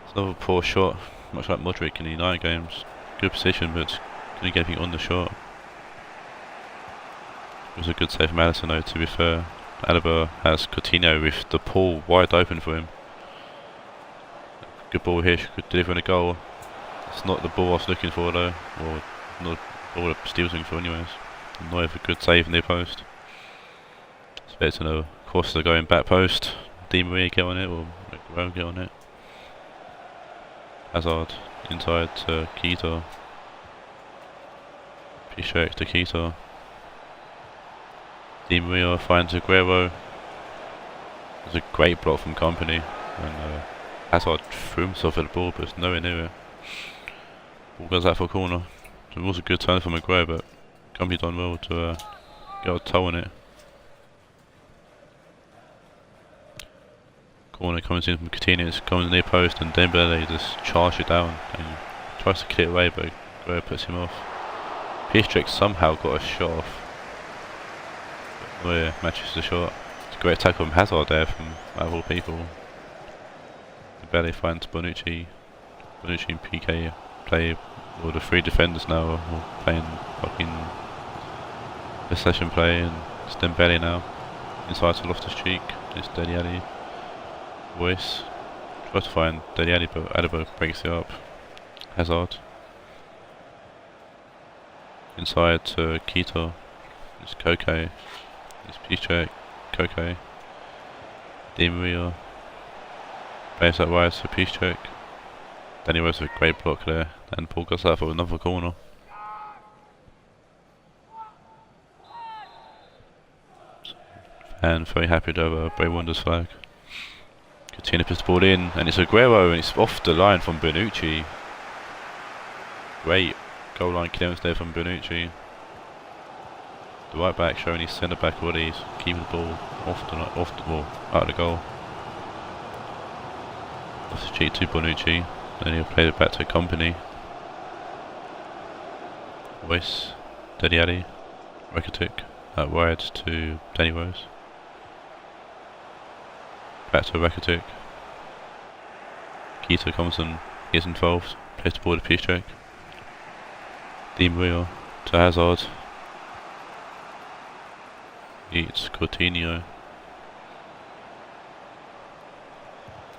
It's another poor shot, much like Modric in the United games. Good position, but couldn't get anything on the shot. It was a good save from Alisson though, to be fair. Alaba has Coutinho with the ball wide open for him. Good ball here, should deliver a goal. It's not the ball I was looking for though, or not the ball that Steve was looking for anyways. Neuer with a good save near post. Expecting a cross to go in back post. Di Maria get on it, or Aguero get on it. Hazard inside to Keita. Piszczek to Keita. Di Maria finds Aguero. There's a great block from Company, and Hazard threw himself at the ball, but it's nowhere near it. Ball goes out for a corner. So it was a good turn from Aguero, but Company done well to get a toe on it. Corner comes in from Coutinho, it's coming near post, and Dembele just charges it down and tries to kick it away, but Aguero puts him off. Piszczek somehow got a shot off. Neuer matches the shot. It's a great tackle from Hazard there from out of all people. Dembele finds Bonucci. Bonucci and PK play, or the three defenders now are playing fucking possession play, and it's Dembele now. Inside to Loftus-Cheek, it's Dele Alli. Royce tries to find Dele Alli, but Alaba breaks it up. Hazard. Inside to Keita. It's Koke. It's Piszczek. Koke. Di Maria. Plays that wide for Piszczek. Danny Rose with a great block there, and Paul goes out for another corner. And very happy to have a Bray Wanderers flag. Coutinho puts the ball in, and it's Aguero, and it's off the line from Bonucci. Great goal line clearance there from Bonucci. The right back showing his centre back already, he's keeping the ball off the ball, out of the goal. Loftus-Cheek to Bonucci, then he'll play it back to Company. Royce, Dele Alli, Rakitic, out wide to Danny Rose. Back to Rakitic. Keita comes and gets involved, plays the ball to Piszczek. Di Maria to Hazard. It's Coutinho.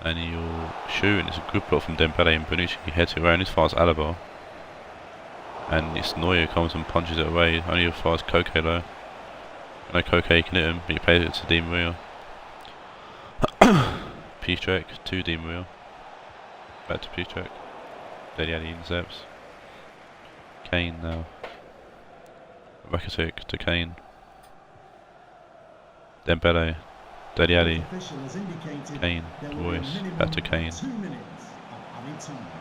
And he'll shoot, and it's a good block from Dembele, and Bonucci heads it around as far as Alaba. And it's Neuer comes and punches it away, only as far as Koke though. I know Koke can hit him, but he plays it to Di Maria. Piszczek to Di Maria. Back to Piszczek. Dele Alli intercepts. Kane now. Rakitic to Kane. Dembele. Dele Alli. Kane. Royce. Back to Kane.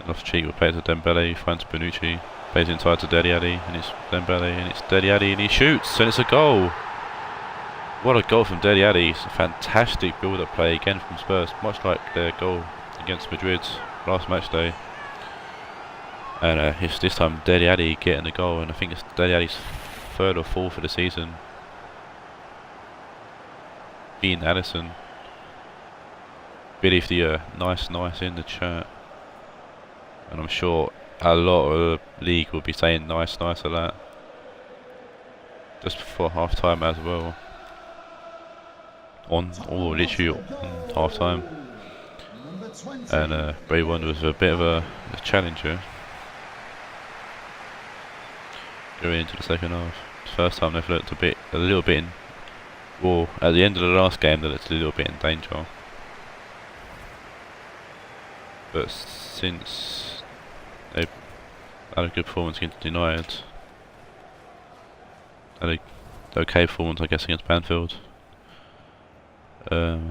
Off cheek will play to Dembele. Finds Bonucci. Plays inside to Dele Alli. And it's Dembele. And it's Dele Alli. And he shoots. And it's a goal. What a goal from Dele Alli. It's a fantastic build-up play again from Spurs. Much like their goal against Madrid last match day. And it's this time Dele Alli getting the goal. And I think it's Dele Alli's third or fourth of the season. Beating Alisson. Believe the nice in the chat. And I'm sure a lot of the league will be saying nice a lot. Just before half time as well. Literally on half time. And Bray Wonder was a bit of a challenger. Going into the second half. First time they've looked a little bit in. Well, at the end of the last game, they looked a little bit in danger. But since they had a good performance against United, had a okay performance, I guess, against Banfield. Or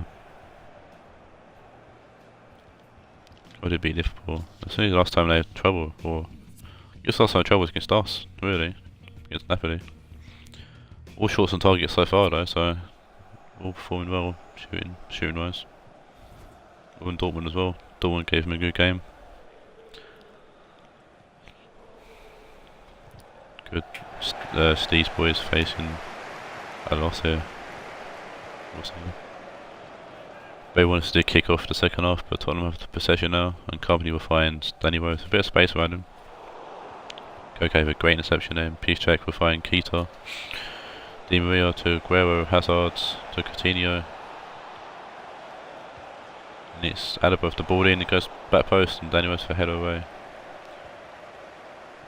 did it beat Liverpool? That's the last time they had trouble. Or I guess last time trouble was against us, really, against Napoli. All shots on target so far though, so all performing well, shooting wise. And Dortmund as well. Dortmund gave him a good game. Good. Steve's boys facing a loss here. We'll see. They wanted to kick off the second half, but Tottenham have the possession now, and Company will find Danny Rose a bit of space around him. Koke with a great interception there, and Piszczek will find Keita. Di Maria to Aguero, Hazard to Coutinho. And it's Alaba with the ball in, it goes back post, and Danny Rose for header away.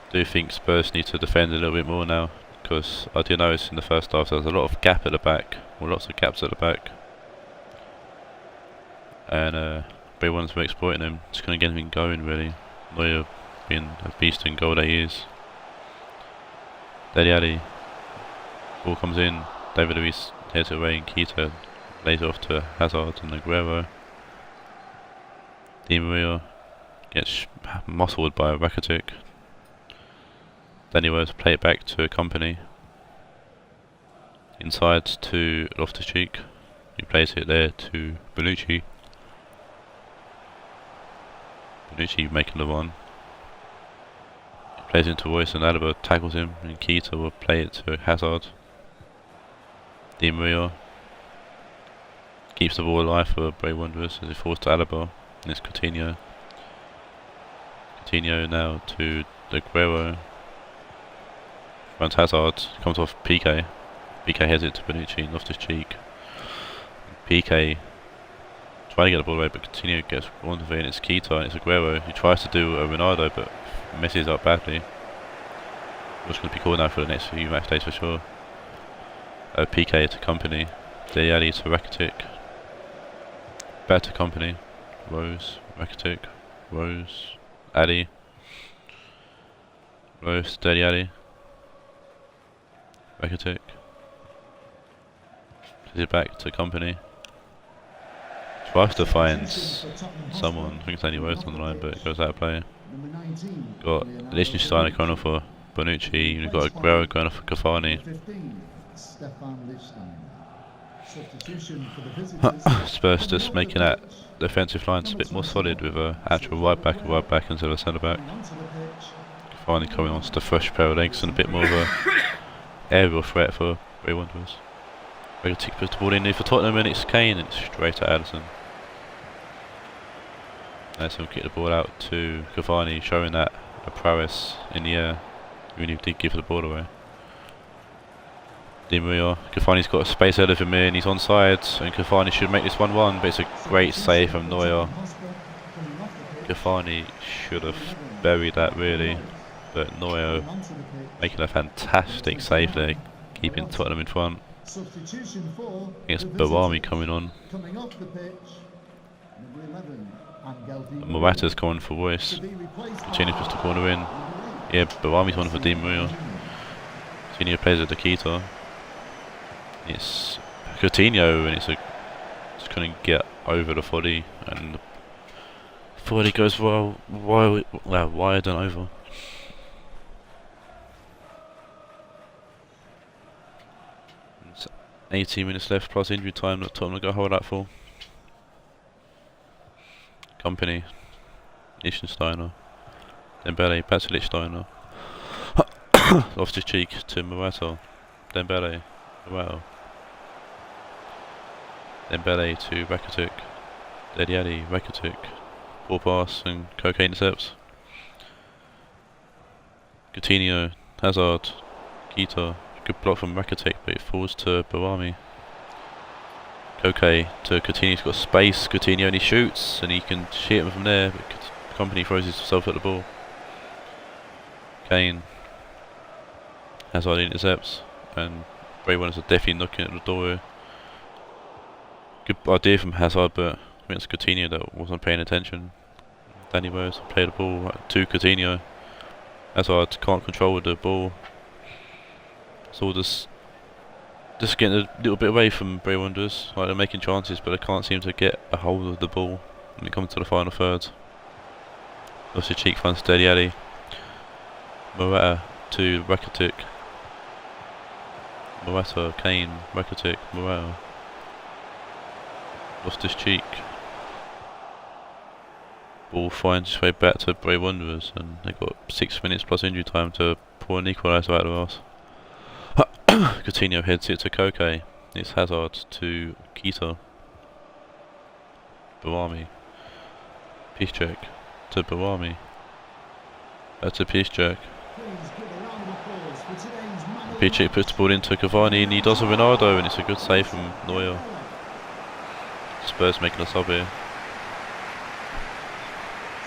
I do think Spurs need to defend a little bit more now, because I do notice in the first half there was a lot of gap at the back, or lots of gaps at the back. And everyone's been exploiting him, just going to get him going really. Neuer being a beast in goal that he is. Dele Alli. Ball comes in, David Luiz heads it away, and Keita lays it off to Hazard and Aguero. Di Maria gets muscled by Rakitic. Danny Rose play it back to Company. Inside to Loftus-Cheek. He plays it there to Bonucci. Bonucci making the run. He plays it into Royce, and Alaba tackles him, and Keita will play it to Hazard. Di Maria keeps the ball alive for Bray Wanderers as he falls to Alaba, and it's Coutinho. Coutinho now to Aguero. Runs Hazard, comes off Piqué. Piqué heads it to Bonucci and Loftus-Cheek. Piqué trying to get the ball away, but Coutinho gets one of it, and it's Keita, and it's Aguero. He tries to do a Ronaldo, but messes up badly. What's going to be called now for the next few match days for sure. Piqué to Company. Dele Alli to Rakitic. Back to Company. Rose, Rakitic, Rose, Alli. Rose, Dele Alli. Rakitic. Plays it back to Company. Tries to find someone. I think it's only Rose on the line, but it goes out of play. Got Liechtenstein going off for Bonucci. We've got Aguero going off for Cavani. Spurs just making that defensive line a bit more solid with an actual right back instead of a centre back. Cavani coming on to the fresh pair of legs and a bit more of a aerial threat for Bray Wanderers. Rakitic puts the ball in there for Tottenham, and it's Kane, and it's straight at Alisson. Alisson will kick the ball out to Cavani, showing that a prowess in the air. Even if he did give the ball away. Di Maria, Cavani's got a space ahead of him here and he's onside, and Cavani should make this 1-1, but it's a great save from Neuer. Cavani should have buried that really, but Neuer making a fantastic save there, keeping Tottenham in front. Substitution for It's Bawami coming on. coming off the pitch. Number 11, Angel Di Maria, Morata's coming for Royce. to be replaced by Coutinho puts the corner in. Yeah, Bawami's on for Di Maria. Coutinho plays at Akita. It's Coutinho and just couldn't get over the Foddy, and the Foddy goes wide and over. It's 18 minutes left plus injury time that Tottenham got hold that for. Company, Lichtensteiner, Dembele, back to Lichtensteiner. Off his cheek to Morata, Dembele, Morata. Dembele to Rakitic, Dediadi, Rakitic, ball pass and Koke intercepts. Coutinho, Hazard, Keita, good block from Rakitic, but it falls to Bawami. Koke to Coutinho's got space, Coutinho only shoots and he can shoot him from there, but Company throws himself at the ball. Kane, Hazard intercepts, and Bray Wonders are definitely knocking at the door here. Good idea from Hazard, but I think it's Coutinho that wasn't paying attention. Danny Rose played the ball to Coutinho. Hazard can't control the ball. So just getting a little bit away from Bray Wanderers. Like they're making chances, but they can't seem to get a hold of the ball when it comes to the final third. Obviously cheek finds Dediadi. Morata to Rakitic. Morata, Kane, Rakitic, Morata. Lost his cheek. Ball finds its way back to Bray Wanderers, and they've got 6 minutes plus injury time to pour an equaliser out of us. Coutinho heads it to Koke. It's Hazard to Keita. Bawami. Piszczek to Bawami. Back to Piszczek. Piszczek puts the ball into Cavani and he does a Ronaldo, and it's a good save from Neuer. Spurs making a sub here.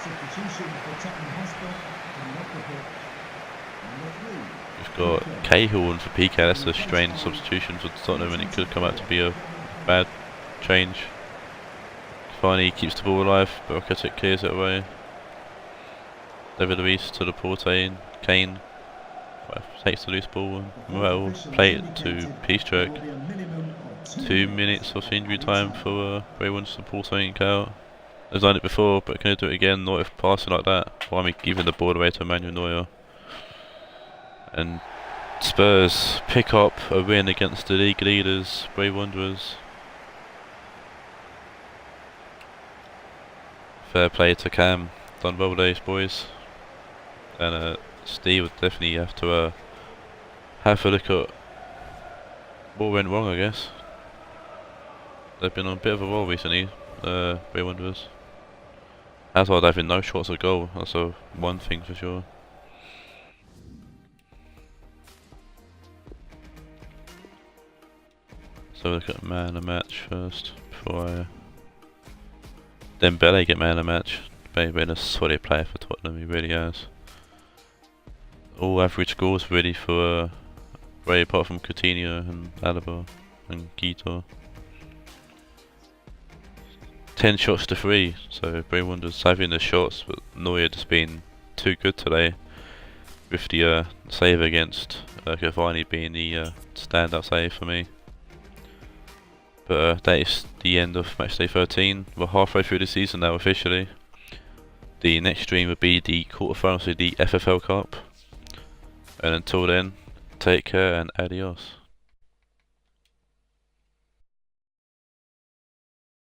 Substitution for Tottenham Hotspur, coming off the pitch. Number 3. We've got Cahill and for PK. That's a strange substitution for Tottenham, and it could come out to be a bad change. Cavani keeps the ball alive, but Rakitic clears it away. David Luiz to the Porte, and Kane takes the loose ball, and Morata will play it to Piszczek. 2 minutes of injury time for Bray Wanderers to pull something out. They've done it before, but can they do it again? Not if passing like that. Why am I giving the ball away to Manuel Neuer? And Spurs pick up a win against the league leaders, Bray Wanderers. Fair play to Cam. Done well days, boys. And Steve would definitely have to have a look at what went wrong, I guess. They've been on a bit of a roll recently, Bray Wanderers. Hazard having no shots at goal, that's one thing for sure. So look at man of the match first, before I... Dembele get man of the match. He's been a solid player for Tottenham, he really has. All average scores really for Bray, apart from Coutinho and Alaba and Keita. 10 shots to 3, so Bray Wanderers having the shots, but Neuer just been too good today, with the save against Cavani being the standout save for me. But that is the end of matchday 13. We're halfway through the season now officially. The next stream will be the quarterfinals of the FFL Cup, and until then, take care and adios.